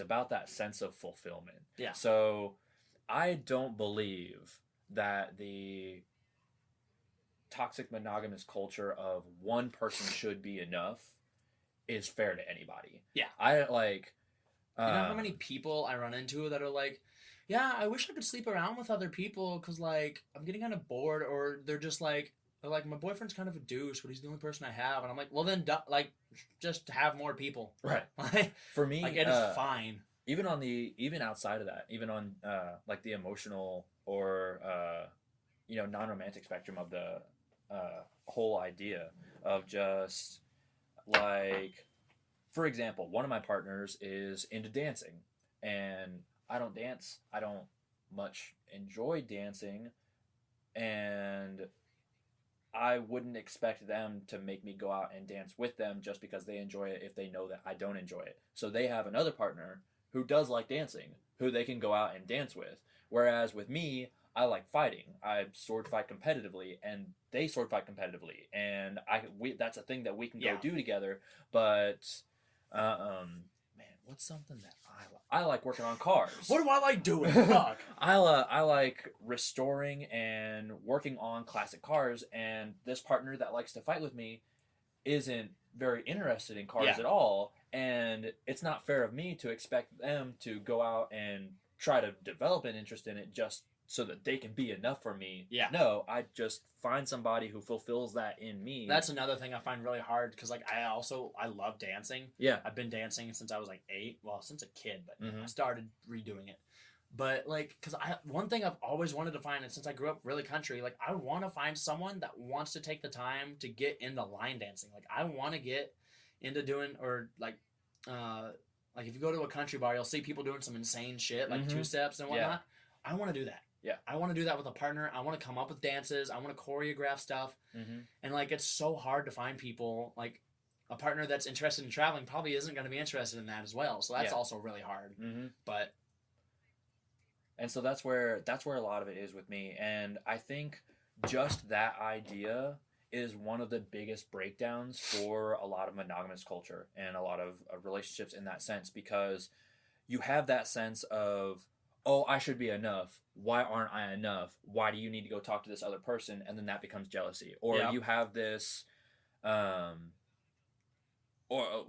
B: about that sense of fulfillment.
A: Yeah.
B: So I don't believe that the toxic monogamous culture of one person should be enough is fair to anybody.
A: Yeah.
B: I like...
A: you know how many people I run into that are like, yeah, I wish I could sleep around with other people because, like, I'm getting kind of bored, or they're like, my boyfriend's kind of a douche, but he's the only person I have. And I'm like, well, then, like, just have more people.
B: Right.
A: Like,
B: for me,
A: like, it is fine.
B: Even outside of that, even on, like, the emotional or, non-romantic spectrum of the whole idea of just, like, for example, one of my partners is into dancing, and I don't dance. I don't much enjoy dancing, and I wouldn't expect them to make me go out and dance with them just because they enjoy it if they know that I don't enjoy it. So they have another partner who does like dancing, who they can go out and dance with. Whereas with me, I like fighting. I sword fight competitively, and they sword fight competitively, and that's a thing that we can go do together. But, man, what's something that I like working on cars.
A: What do I like doing? Fuck.
B: I like restoring and working on classic cars, and this partner that likes to fight with me isn't very interested in cars at all, and it's not fair of me to expect them to go out and try to develop an interest in it just so that they can be enough for me.
A: Yeah.
B: No, I just find somebody who fulfills that in me.
A: That's another thing I find really hard, because, like, I love dancing.
B: Yeah.
A: I've been dancing since I was, like, 8. Well, since a kid, but I started redoing it. But, like, because one thing I've always wanted to find, and since I grew up really country, like, I want to find someone that wants to take the time to get into line dancing. Like, I want to get into doing, or, like if you go to a country bar, you'll see people doing some insane shit, like two-steps and whatnot. I want to do that.
B: Yeah.
A: I want to do that with a partner. I want to come up with dances. I want to choreograph stuff. And, like, it's so hard to find people, like, a partner that's interested in traveling probably isn't going to be interested in that as well. So that's also really hard. But...
B: And so that's where a lot of it is with me. And I think just that idea is one of the biggest breakdowns for a lot of monogamous culture and a lot of relationships in that sense, because you have that sense of, oh, I should be enough. Why aren't I enough? Why do you need to go talk to this other person? And then that becomes jealousy. Or you have this, or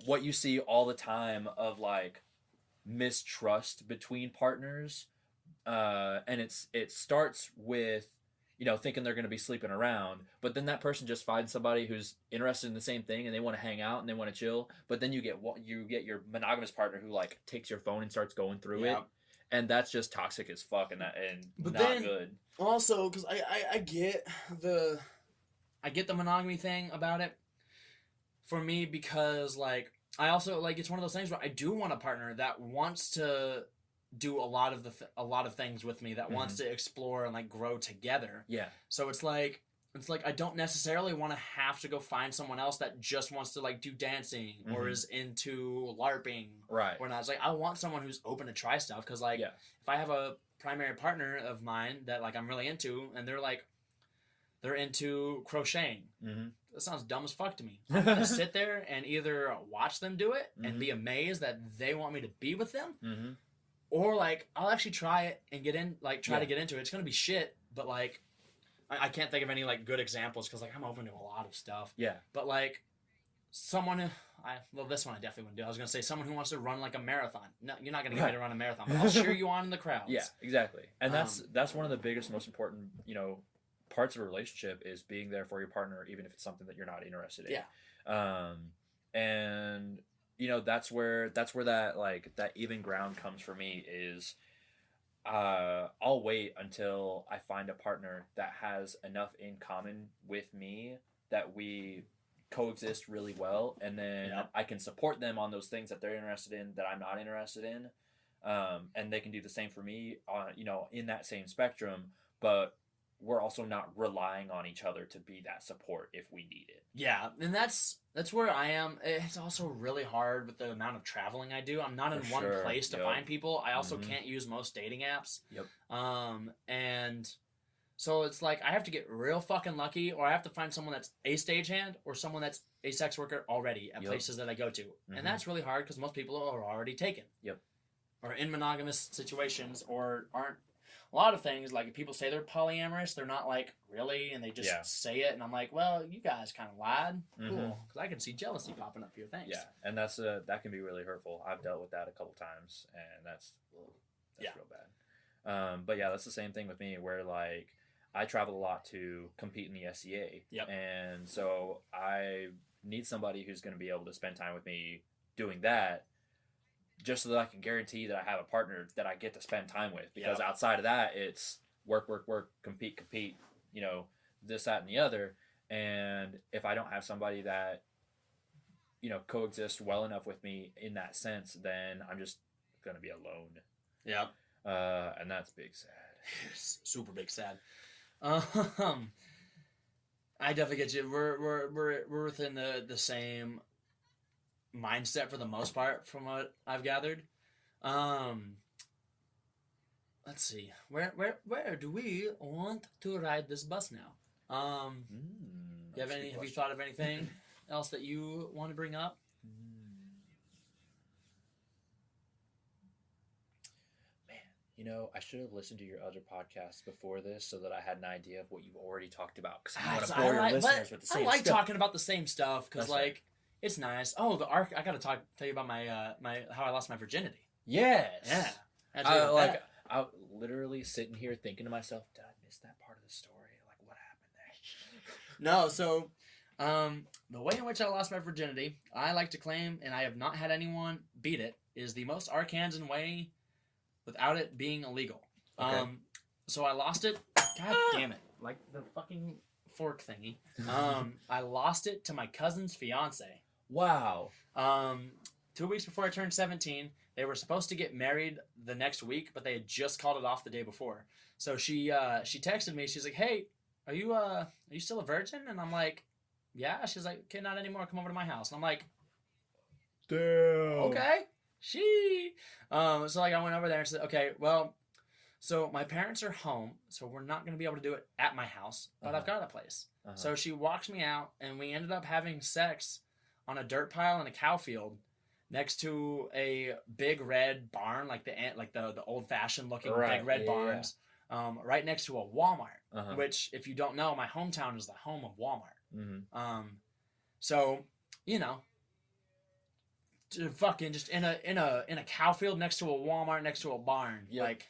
B: what you see all the time of, like, mistrust between partners. And it starts with, thinking they're going to be sleeping around, but then that person just finds somebody who's interested in the same thing, and they want to hang out and they want to chill. But then you get your monogamous partner who, like, takes your phone and starts going through it. And that's just toxic as fuck, and
A: but
B: not
A: then,
B: good.
A: Also, because I get the monogamy thing about it for me, because, like, I also, like, it's one of those things where I do want a partner that wants to do a lot of things with me, that wants to explore and like grow together.
B: Yeah.
A: So it's like I don't necessarily want to have to go find someone else that just wants to like do dancing or is into LARPing.
B: Right.
A: Or not. It's like I want someone who's open to try stuff, because like if I have a primary partner of mine that like I'm really into, and they're into crocheting. That sounds dumb as fuck to me. I'm gonna sit there and either watch them do it and be amazed that they want me to be with them, or like I'll actually try it and get in, like try to get into it. It's gonna be shit, but like I can't think of any like good examples, because like I'm open to a lot of stuff.
B: Yeah.
A: But like someone, this one I definitely wouldn't do. I was gonna say someone who wants to run like a marathon. No, you're not gonna get me to run a marathon, but I'll cheer you on in the crowds.
B: Yeah, exactly. And that's one of the biggest, most important, parts of a relationship, is being there for your partner, even if it's something that you're not interested in.
A: Yeah.
B: And that's where that like that even ground comes for me is, I'll wait until I find a partner that has enough in common with me that we coexist really well, and then I can support them on those things that they're interested in that I'm not interested in, and they can do the same for me on in that same spectrum, but we're also not relying on each other to be that support if we need it.
A: Yeah, and that's where I am. It's also really hard with the amount of traveling I do. I'm not in one place to find people. I also can't use most dating apps.
B: Yep.
A: And so it's like I have to get real fucking lucky, or I have to find someone that's a stagehand or someone that's a sex worker already at places that I go to. And that's really hard, because most people are already taken.
B: Yep.
A: Or in monogamous situations, or aren't. A lot of things, like, if people say they're polyamorous, they're not, like, really, and they just say it, and I'm like, well, you guys kind of lied. Cool. Because I can see jealousy popping up here. Thanks.
B: Yeah, and that can be really hurtful. I've dealt with that a couple times, and that's real bad. But, yeah, that's the same thing with me, where, like, I travel a lot to compete in the SCA.
A: Yep.
B: And so I need somebody who's going to be able to spend time with me doing that, just so that I can guarantee that I have a partner that I get to spend time with. Because outside of that, it's work, compete, this, that, and the other. And if I don't have somebody that, coexists well enough with me in that sense, then I'm just going to be alone.
A: Yeah.
B: And that's big sad.
A: Super big sad. I definitely get you. We're within the same mindset for the most part, from what I've gathered. Let's see. Where do we want to ride this bus now? Have you thought of anything else that you want to bring up?
B: Man, I should have listened to your other podcasts before this so that I had an idea of what you've already talked about, because I want to bore your listeners with the same stuff.
A: I like talking about the same stuff, because like it's nice. Oh, the arc! I gotta tell you about my how I lost my virginity.
B: Yes.
A: Yeah.
B: I'm literally sitting here thinking to myself, did I miss that part of the story? Like, what happened there?
A: No, so the way in which I lost my virginity, I like to claim, and I have not had anyone beat it, is the most Arkansan way without it being illegal.
B: Okay.
A: So I lost it. God damn it! Like the fucking fork thingy. I lost it to my cousin's fiance.
B: Wow.
A: 2 weeks before I turned 17, they were supposed to get married the next week, but they had just called it off the day before. So she texted me. She's like, "Hey, are you still a virgin?" And I'm like, "Yeah." She's like, "Okay, not anymore. Come over to my house." And I'm like,
B: "Damn."
A: Okay. So like I went over there and said, "Okay, well, so my parents are home, so we're not going to be able to do it at my house, but I've got a place." So she walks me out, and we ended up having sex on a dirt pile in a cow field next to a big red barn, like the old fashioned looking big red barns, right next to a Walmart. Which, if you don't know, my hometown is the home of Walmart. So fucking just in a cow field next to a Walmart, next to a barn, like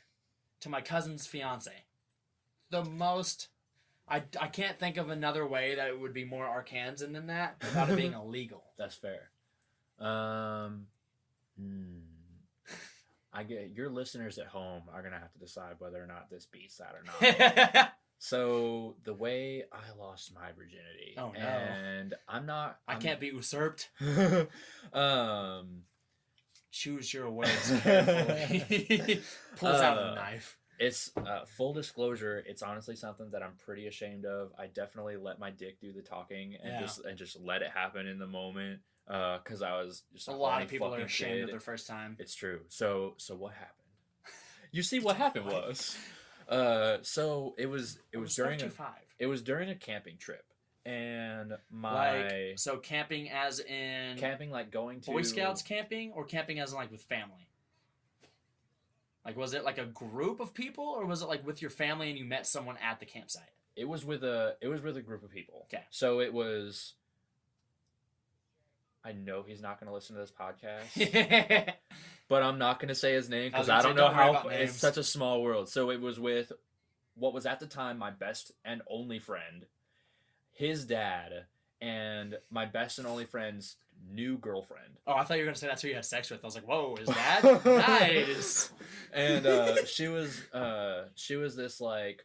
A: to my cousin's fiance. The most. I can't think of another way that it would be more Arkansan than that without it being illegal.
B: That's fair. I get your listeners at home are gonna have to decide whether or not this beats that or not. So the way I lost my virginity,
A: oh no,
B: and I can't
A: be usurped. choose your words carefully. Pulls out a knife.
B: It's full disclosure. It's honestly something that I'm pretty ashamed of. I definitely let my dick do the talking and just let it happen in the moment. Because I was just
A: a lot of people are ashamed of their first time.
B: It's true. So what happened? You see, what happened was, so it was during a camping trip, and
A: so camping as in
B: like going to
A: Boy Scouts camping, or camping as in like with family. Like, was it like a group of people, or was it like with your family and you met someone at the campsite?
B: It was with a group of people.
A: Okay.
B: So it was. I know he's not going to listen to this podcast, but I'm not going to say his name because I don't know how. It's such a small world. So it was with what was at the time my best and only friend, his dad, and my best and only friend's new girlfriend.
A: Oh, I thought you were going to say that's who you had sex with. I was like, whoa, is that nice?
B: And she was this like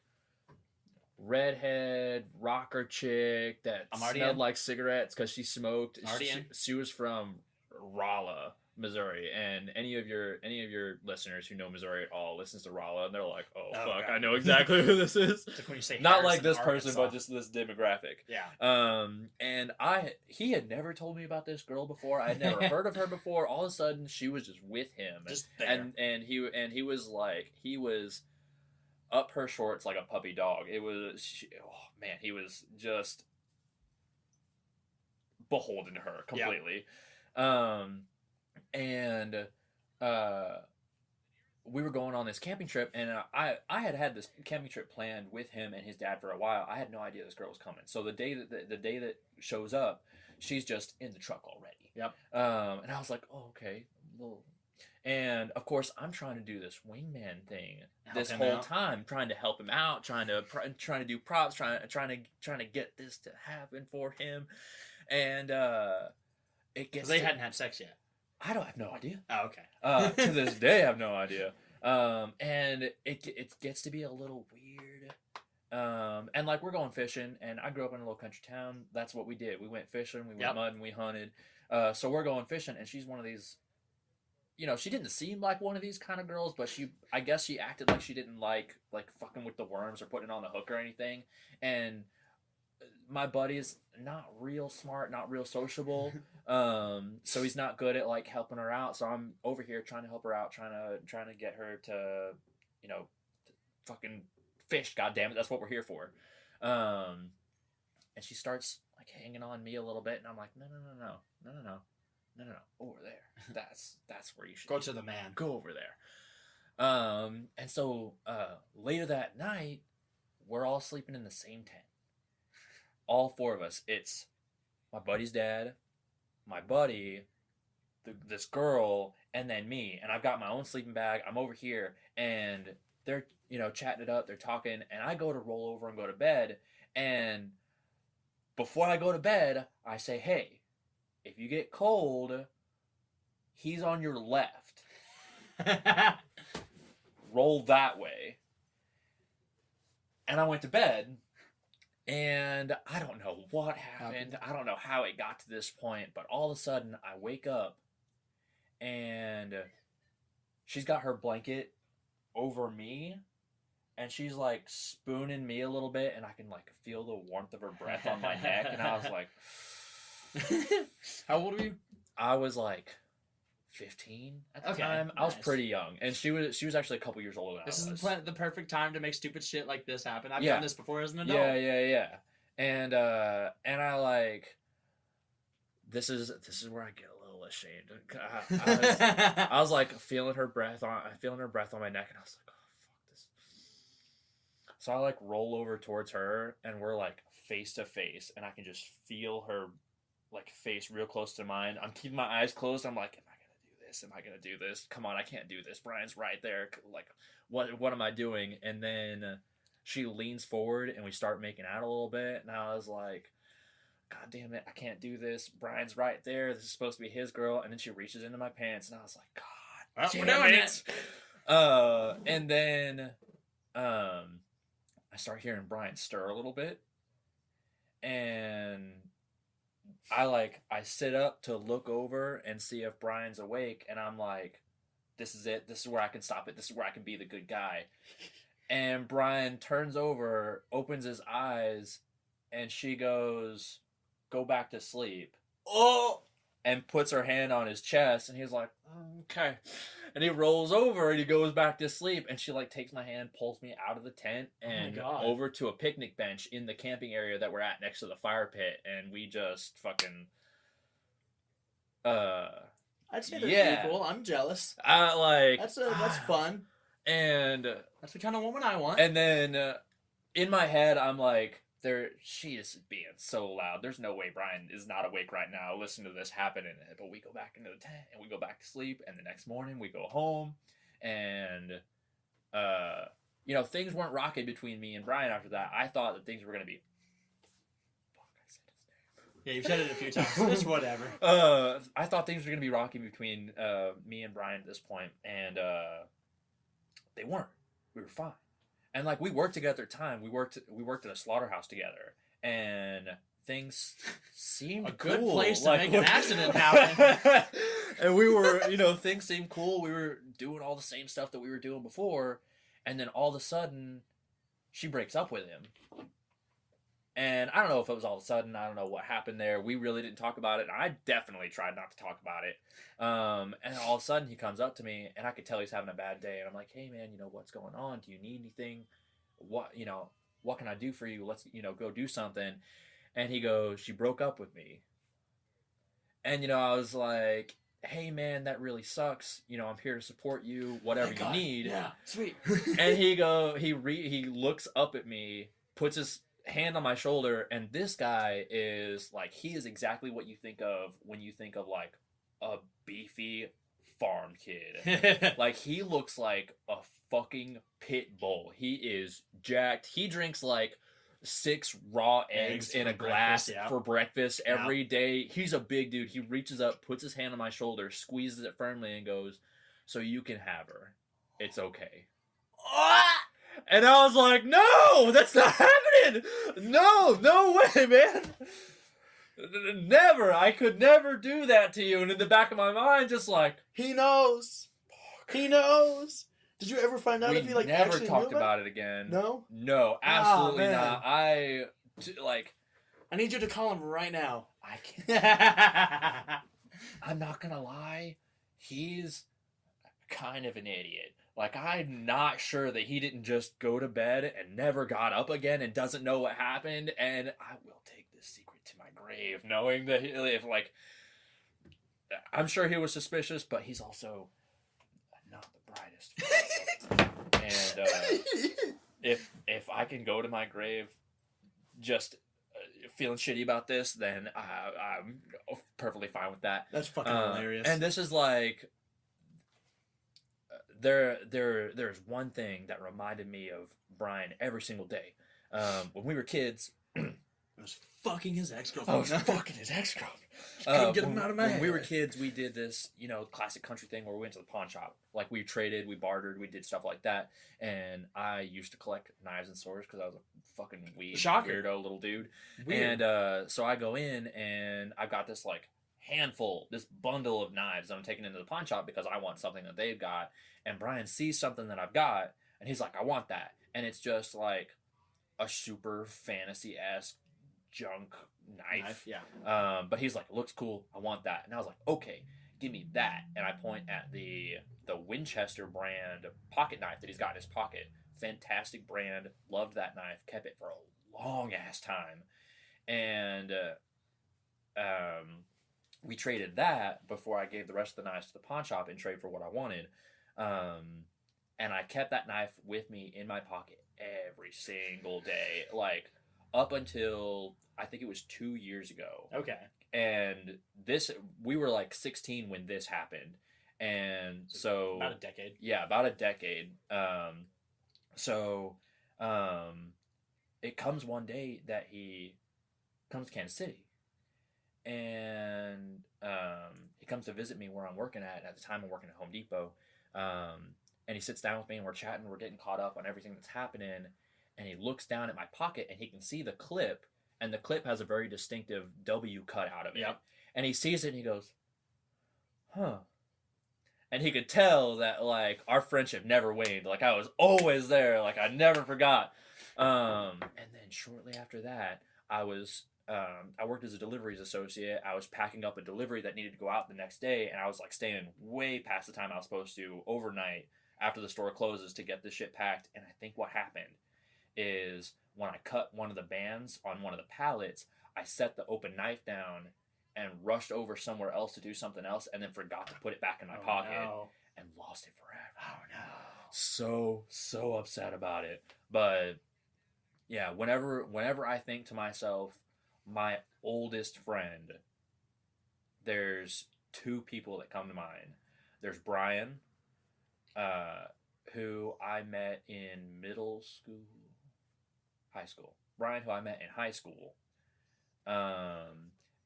B: redhead rocker chick that smelled like cigarettes because she smoked. She was from Rolla, Missouri, and any of your listeners who know Missouri at all listens to Rolla, and they're like, "Oh fuck, God. I know exactly who this is."
A: Like when you say
B: not like this person, but just this demographic.
A: Yeah.
B: And he had never told me about this girl before. I had never heard of her before. All of a sudden, she was just with him,
A: just there.
B: and he was like up her shorts like a puppy dog. It was he was just beholden to her completely. Yep. And we were going on this camping trip, and I had this camping trip planned with him and his dad for a while. I had no idea this girl was coming. So the day that shows up, she's just in the truck already.
A: Yep.
B: And I was like, oh, okay. And of course, I'm trying to do this wingman thing this whole time, trying to help him out, trying to do props, trying to get this to happen for him. And it gets.
A: They hadn't had sex yet.
B: I have no idea.
A: Oh, okay.
B: To this day, I have no idea. And it gets to be a little weird. And like we're going fishing, and I grew up in a little country town. That's what we did. We went fishing, we went mudding, we hunted. So we're going fishing, and she's one of these. You know, she didn't seem like one of these kind of girls, but I guess she acted like she didn't like fucking with the worms or putting it on the hook or anything. And my buddy's not real smart, not real sociable. So he's not good at like helping her out. So I'm over here trying to help her out, trying to get her to, fucking fish. God damn it, that's what we're here for. And she starts like hanging on me a little bit, and I'm like, no, over there. That's where you should
A: go to the man.
B: Go over there. And so later that night, we're all sleeping in the same tent. All four of us. It's my buddy's dad, my buddy, this girl, and then me. And I've got my own sleeping bag. I'm over here, and they're chatting it up. They're talking, and I go to roll over and go to bed. And before I go to bed, I say, hey, if you get cold, he's on your left. Roll that way. And I went to bed, and I don't know what happened. I don't know how it got to this point, but all of a sudden I wake up, and she's got her blanket over me, and she's like spooning me a little bit, and I can like feel the warmth of her breath on my neck, and I was like...
A: How old were you?
B: I was like 15 at the time. Nice. I was pretty young, and she was actually a couple years older than I was.
A: This is the perfect time to make stupid shit like this happen. I've done this before as an adult.
B: Yeah. And I like this is where I get a little ashamed. I was like feeling her breath on my neck, and I was like, oh fuck this. So I like roll over towards her, and we're like face to face, and I can just feel her like face real close to mine. I'm keeping my eyes closed. I'm like, am I gonna do this? Come on, I can't do this. Brian's right there. Like, what am I doing? And then she leans forward, and we start making out a little bit. And I was like, God damn it, I can't do this. Brian's right there. This is supposed to be his girl. And then she reaches into my pants, and I was like, God damn it. And then I start hearing Brian stir a little bit, and I sit up to look over and see if Brian's awake, and I'm like, this is it. This is where I can stop it. This is where I can be the good guy. And Brian turns over, opens his eyes, and she goes, "Go back to sleep."
A: Oh!
B: And puts her hand on his chest, and he's like, "Okay." And he rolls over and he goes back to sleep, and she like takes my hand, pulls me out of the tent and over to a picnic bench in the camping area that we're at next to the fire pit, and we just fucking
A: I'd say that's pretty cool. I'm jealous. That's fun.
B: And
A: that's the kind of woman I want.
B: And then in my head I'm like, she is being so loud. There's no way Brian is not awake right now. Listen to this happening. But we go back into the tent and we go back to sleep. And the next morning we go home, and things weren't rocking between me and Brian after that. I thought that things were gonna be. Fuck, I said his name.
A: Yeah, you've said it a few times. It's whatever.
B: I thought things were gonna be rocky between me and Brian at this point, and they weren't. We were fine. And like we worked together at the time. We worked at a slaughterhouse together, and things seemed
A: a good
B: cool.
A: Place to make an accident happen.
B: And we were, things seemed cool. We were doing all the same stuff that we were doing before, and then all of a sudden, she breaks up with him. And I don't know if it was all of a sudden. I don't know what happened there. We really didn't talk about it. And I definitely tried not to talk about it. And all of a sudden, he comes up to me, and I could tell he's having a bad day. And I'm like, "Hey, man, what's going on? Do you need anything? What can I do for you? Let's, go do something." And he goes, "She broke up with me." And, I was like, "Hey, man, that really sucks. I'm here to support you, whatever you need."
A: Yeah, sweet.
B: And he looks up at me, puts his hand on my shoulder, and this guy is like, he is exactly what you think of when you think of like a beefy farm kid. Like, he looks like a fucking pit bull. He is jacked. He drinks like 6 raw eggs in a glass for breakfast every day. He's a big dude. He reaches up, puts his hand on my shoulder, squeezes it firmly, and goes, "So you can have her. It's okay." And I was like, "No, that's not happening. No way, man. Never. I could never do that to you." And in the back of my mind, just like,
A: he knows. He knows. Did you ever find out if he like
B: never
A: actually
B: talked
A: knew
B: about it again?
A: No,
B: absolutely not. I
A: need you to call him right now.
B: I can't. I'm not gonna lie. He's kind of an idiot. Like, I'm not sure that he didn't just go to bed and never got up again and doesn't know what happened. And I will take this secret to my grave, knowing that I'm sure he was suspicious, but he's also not the brightest. And if I can go to my grave just feeling shitty about this, then I'm perfectly fine with that.
A: That's fucking hilarious.
B: And this is like, there's one thing that reminded me of Brian every single day. When we were kids,
A: I was fucking his ex-girlfriend.
B: I was fucking his ex-girlfriend.
A: Couldn't get him out of my head.
B: When we were kids, we did this, classic country thing where we went to the pawn shop. Like, we traded, we bartered, we did stuff like that. And I used to collect knives and swords because I was a fucking weirdo little dude. Weird. And so I go in, and I've got this, like, this bundle of knives that I'm taking into the pawn shop because I want something that they've got. And Brian sees something that I've got, and he's like, "I want that." And it's just like a super fantasy-esque junk knife.
A: Yeah.
B: But he's like, "It looks cool. I want that." And I was like, "Okay, give me that." And I point at the Winchester brand pocket knife that he's got in his pocket. Fantastic brand. Loved that knife. Kept it for a long ass time. And we traded that before I gave the rest of the knives to the pawn shop in trade for what I wanted. And I kept that knife with me in my pocket every single day, like up until I think it was 2 years ago.
A: Okay.
B: And we were like 16 when this happened. And so
A: about a decade.
B: Yeah, about a decade. It comes one day that he comes to Kansas City. And he comes to visit me where I'm working at. At the time, I'm working at Home Depot. And he sits down with me, and we're chatting. We're getting caught up on everything that's happening. And he looks down at my pocket, and he can see the clip. and the clip has a very distinctive W cut out of it.
A: Yep.
B: And he sees it and he goes, huh. And he could tell that, like, our friendship never waned. Like, I was always there. Like, I never forgot. And then shortly after that, I worked as a deliveries associate. I was packing up a delivery that needed to go out the next day, and I was, like, staying way past the time I was supposed to overnight after the store closes to get this shit packed. And I think what happened is when I cut one of the bands on one of the pallets, I set the open knife down and rushed over somewhere else to do something else, and then forgot to put it back in my pocket and lost it forever.
A: Oh
B: no! So upset about it. But yeah, whenever I think to myself, my oldest friend, there's two people that come to mind. There's Brian, who I met in high school. Brian, who I met in high school.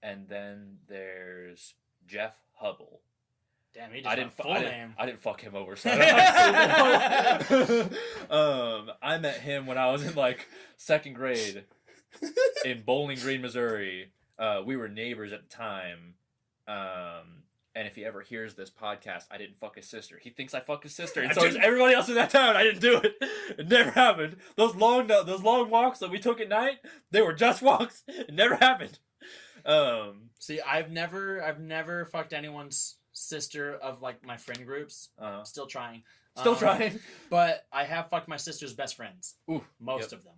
B: And then there's Jeff Hubble.
A: Damn, he just got full name.
B: I didn't fuck him over. So I met him when I was in like second grade in Bowling Green, Missouri. We were neighbors at the time. And if he ever hears this podcast, I didn't fuck his sister. He thinks I fucked his sister, and so does everybody else in that town. I didn't do it. It never happened. Those long walks that we took at night, they were just walks. It never happened.
A: See, I've never fucked anyone's sister of like my friend groups. Still trying.
B: Trying.
A: But I have fucked my sister's best friends.
B: Ooh,
A: most of them.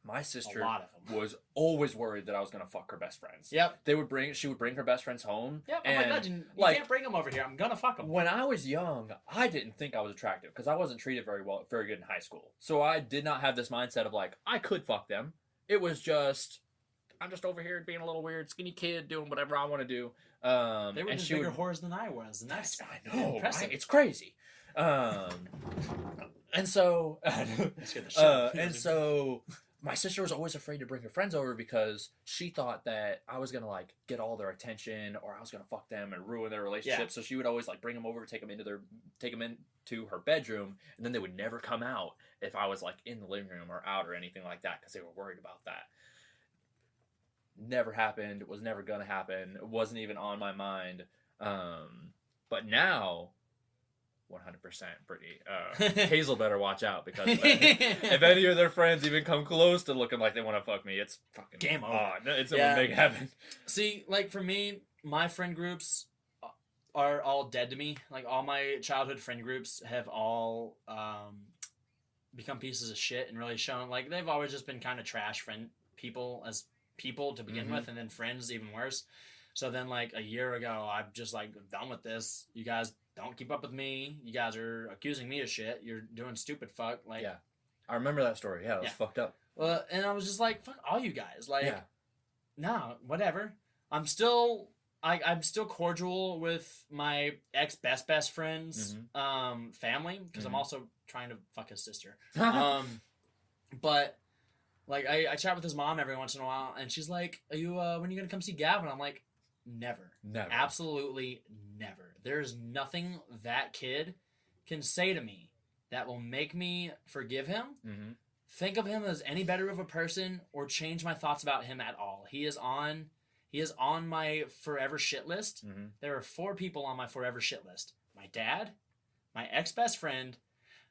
B: My sister
A: a lot of them.
B: was always worried that I was gonna fuck her best friends.
A: Yep.
B: She would bring her best friends home.
A: Yep.
B: And,
A: I'm like, you can't bring them over here. I'm gonna fuck them.
B: When I was young, I didn't think I was attractive because I wasn't treated very good in high school. So I did not have this mindset of like I could fuck them. It was just I'm just over here being a little weird skinny kid doing whatever I want to do.
A: They were just bigger whores than I was, and that's
B: I know,
A: impressive.
B: Right? It's crazy. And so my sister was always afraid to bring her friends over because she thought that I was gonna like get all their attention or I was gonna fuck them and ruin their relationship. Yeah. So she would always like bring them over, take them into her bedroom, and then they would never come out if I was like in the living room or out or anything like that because they were worried about that. Never happened. Was never gonna happen. It wasn't even on my mind. But now. 100% pretty. Hazel better watch out because if any of their friends even come close to looking like they want to fuck me, it's fucking
A: game over.
B: It's gonna make heaven.
A: See, like for me, my friend groups are all dead to me. Like all my childhood friend groups have all become pieces of shit and really shown like they've always just been kind of trash people to begin with, and then friends even worse. So then like a year ago, I'm just like done with this. You guys don't keep up with me. You guys are accusing me of shit. You're doing stupid fuck. Like,
B: yeah, I remember that story. Yeah, it was fucked up.
A: Well, and I was just like, fuck all you guys. Like, no, whatever. I'm still cordial with my ex best friend's family because I'm also trying to fuck his sister. But like I chat with his mom every once in a while, and she's like, "Are you when are you gonna come see Gavin?" I'm like, Never. Absolutely never. There's nothing that kid can say to me that will make me forgive him, think of him as any better of a person, or change my thoughts about him at all. He is on my forever shit list. There are 4 people on my forever shit list. My dad, my ex-best friend,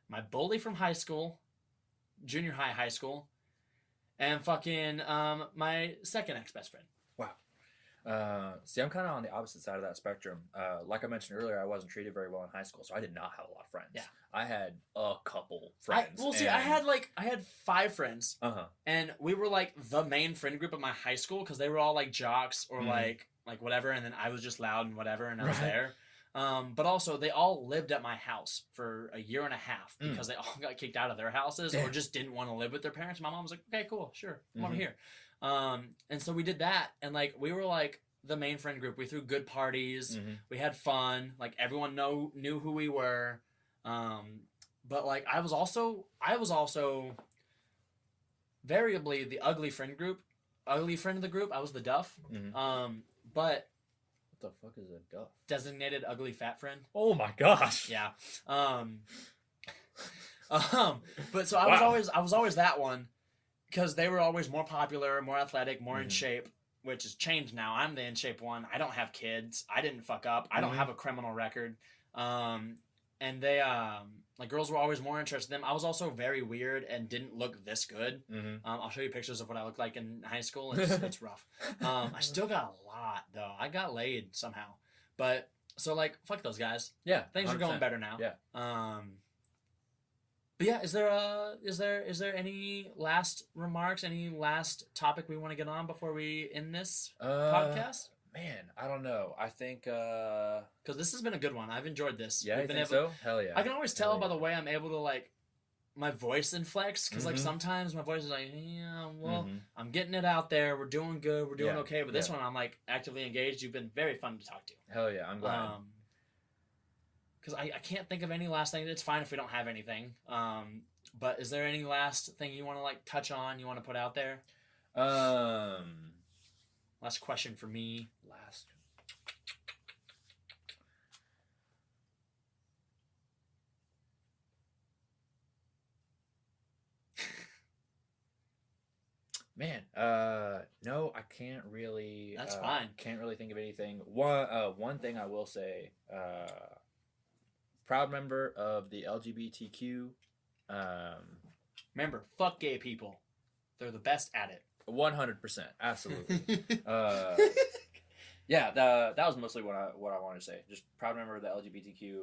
A: my bully from high school, junior high school, and fucking my second ex-best friend.
B: Wow. See, I'm kind of on the opposite side of that spectrum. Like I mentioned earlier, I wasn't treated very well in high school, so I did not have a lot of friends.
A: Yeah.
B: I had a couple friends.
A: I had 5 friends. And we were like the main friend group of my high school because they were all like jocks or like whatever, and then I was just loud and whatever, and I was there. But also, they all lived at my house for a year and a half because they all got kicked out of their houses or just didn't want to live with their parents. My mom was like, okay, cool, sure, come over here. And so we did that, and like we were like the main friend group. We threw good parties. We had fun. Like everyone knew who we were. But like I was also variably the ugly friend of the group. I was the duff. But
B: what the fuck is a duff?
A: Designated ugly fat friend.
B: Oh my gosh.
A: Yeah. But so I was always that one. because they were always more popular, more athletic, more in
B: Mhm.
A: shape, which has changed now. I'm the in shape one. I don't have kids. I didn't fuck up. I don't
B: Mhm.
A: have a criminal record. And they like girls were always more interested in them. I was also very weird and didn't look this good.
B: Mhm.
A: I'll show you pictures of what I looked like in high school. It's rough. I still got a lot though. I got laid somehow, but so like fuck those guys.
B: Yeah,
A: Things are going
B: 100%.
A: better now.
B: Yeah.
A: But yeah, is there any last remarks, any last topic we want to get on before we end this podcast?
B: Man, I don't know. I think
A: Because this has been a good one. I've enjoyed this.
B: yeah,
A: We've
B: you
A: been
B: think
A: able.
B: so? Hell yeah.
A: I can always tell
B: Hell
A: by
B: yeah.
A: the way I'm able to like my voice inflects because like
B: Mhm.
A: sometimes my voice is like yeah well
B: Mhm.
A: I'm getting it out there. We're doing good. We're doing
B: Yeah,
A: okay. But this
B: yeah.
A: one I'm like actively engaged. You've been very fun to talk to.
B: Hell yeah, I'm glad.
A: Because I can't think of any last thing. It's fine if we don't have anything. But is there any last thing you want to like touch on? You want to put out there? Last question for me.
B: Last. Man, no, I can't really.
A: That's fine.
B: Can't really think of anything. One thing I will say, proud member of the LGBTQ.
A: Remember, fuck gay people. They're the best at it.
B: 100%, absolutely. Yeah, that was mostly what I wanted to say. Just proud member of the LGBTQ.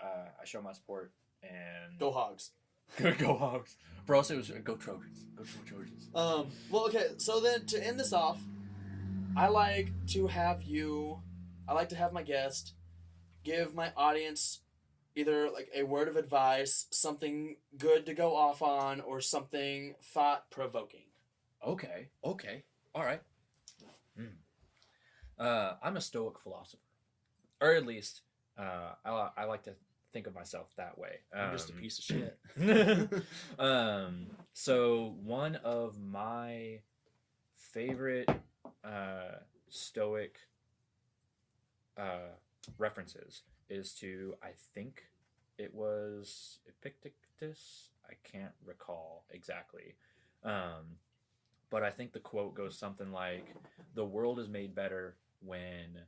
B: I show my support and
A: Go Hogs.
B: go Hogs. For us, it was go Trojans. Go Trojans.
A: Well, okay. So then to end this off, I like to have my guest give my audience either like a word of advice, something good to go off on, or something thought provoking.
B: Okay. All right. I'm a Stoic philosopher, or at least I like to think of myself that way.
A: I'm just a piece of shit.
B: So one of my favorite Stoic references is to, I think it was Epictetus. I can't recall exactly. But I think the quote goes something like, "The world is made better when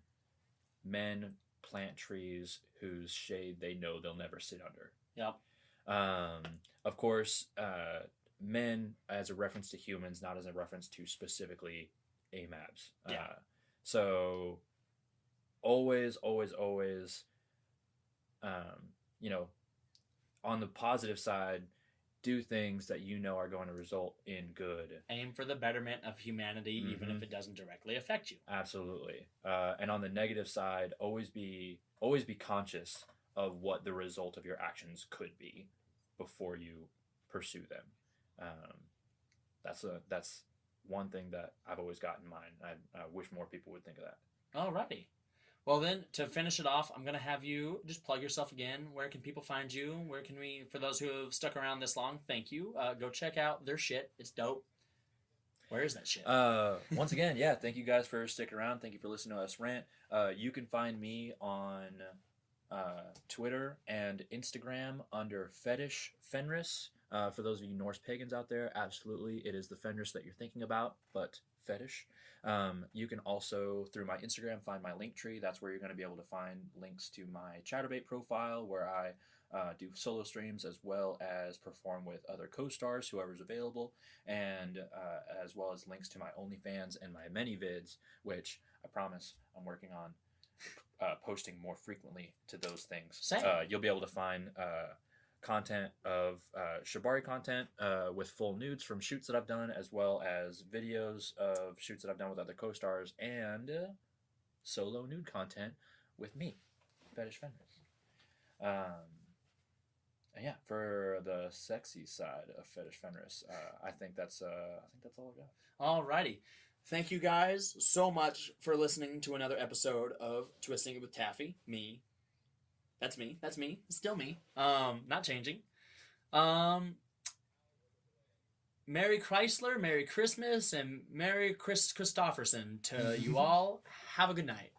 B: men plant trees whose shade they know they'll never sit under."
A: Yep.
B: Of course, men as a reference to humans, not as a reference to specifically AMABs.
A: Yeah.
B: So always, on the positive side, do things that you know are going to result in good.
A: Aim for the betterment of humanity, even if it doesn't directly affect you.
B: Absolutely. And on the negative side, always be conscious of what the result of your actions could be before you pursue them. That's one thing that I've always got in mind. I wish more people would think of that.
A: Alrighty. Well then, to finish it off, I'm going to have you just plug yourself again. Where can people find you? Where can we, for those who have stuck around this long, thank you. Go check out their shit. It's dope. Where is that shit?
B: Once again, yeah, thank you guys for sticking around. Thank you for listening to us rant. You can find me on Twitter and Instagram under Fetish Fenris. For those of you Norse pagans out there, absolutely, it is the Fenris that you're thinking about, but fetish. You can also, through my Instagram, find my link tree. That's where you're going to be able to find links to my Chatterbait profile, where I do solo streams as well as perform with other co-stars, whoever's available, and as well as links to my OnlyFans and my many vids, which I promise I'm working on posting more frequently to those things.
A: Same.
B: You'll be able to find content of Shibari content with full nudes from shoots that I've done, as well as videos of shoots that I've done with other co-stars, and solo nude content with me, Fetish Fenris. And yeah, for the sexy side of Fetish Fenris, I think that's all I got.
A: Alrighty. Thank you guys so much for listening to another episode of Twisting It with Taffy. Me. That's me. It's still me. Not changing. Merry Chrysler, Merry Christmas, and Merry Christopherson to you all. Have a good night.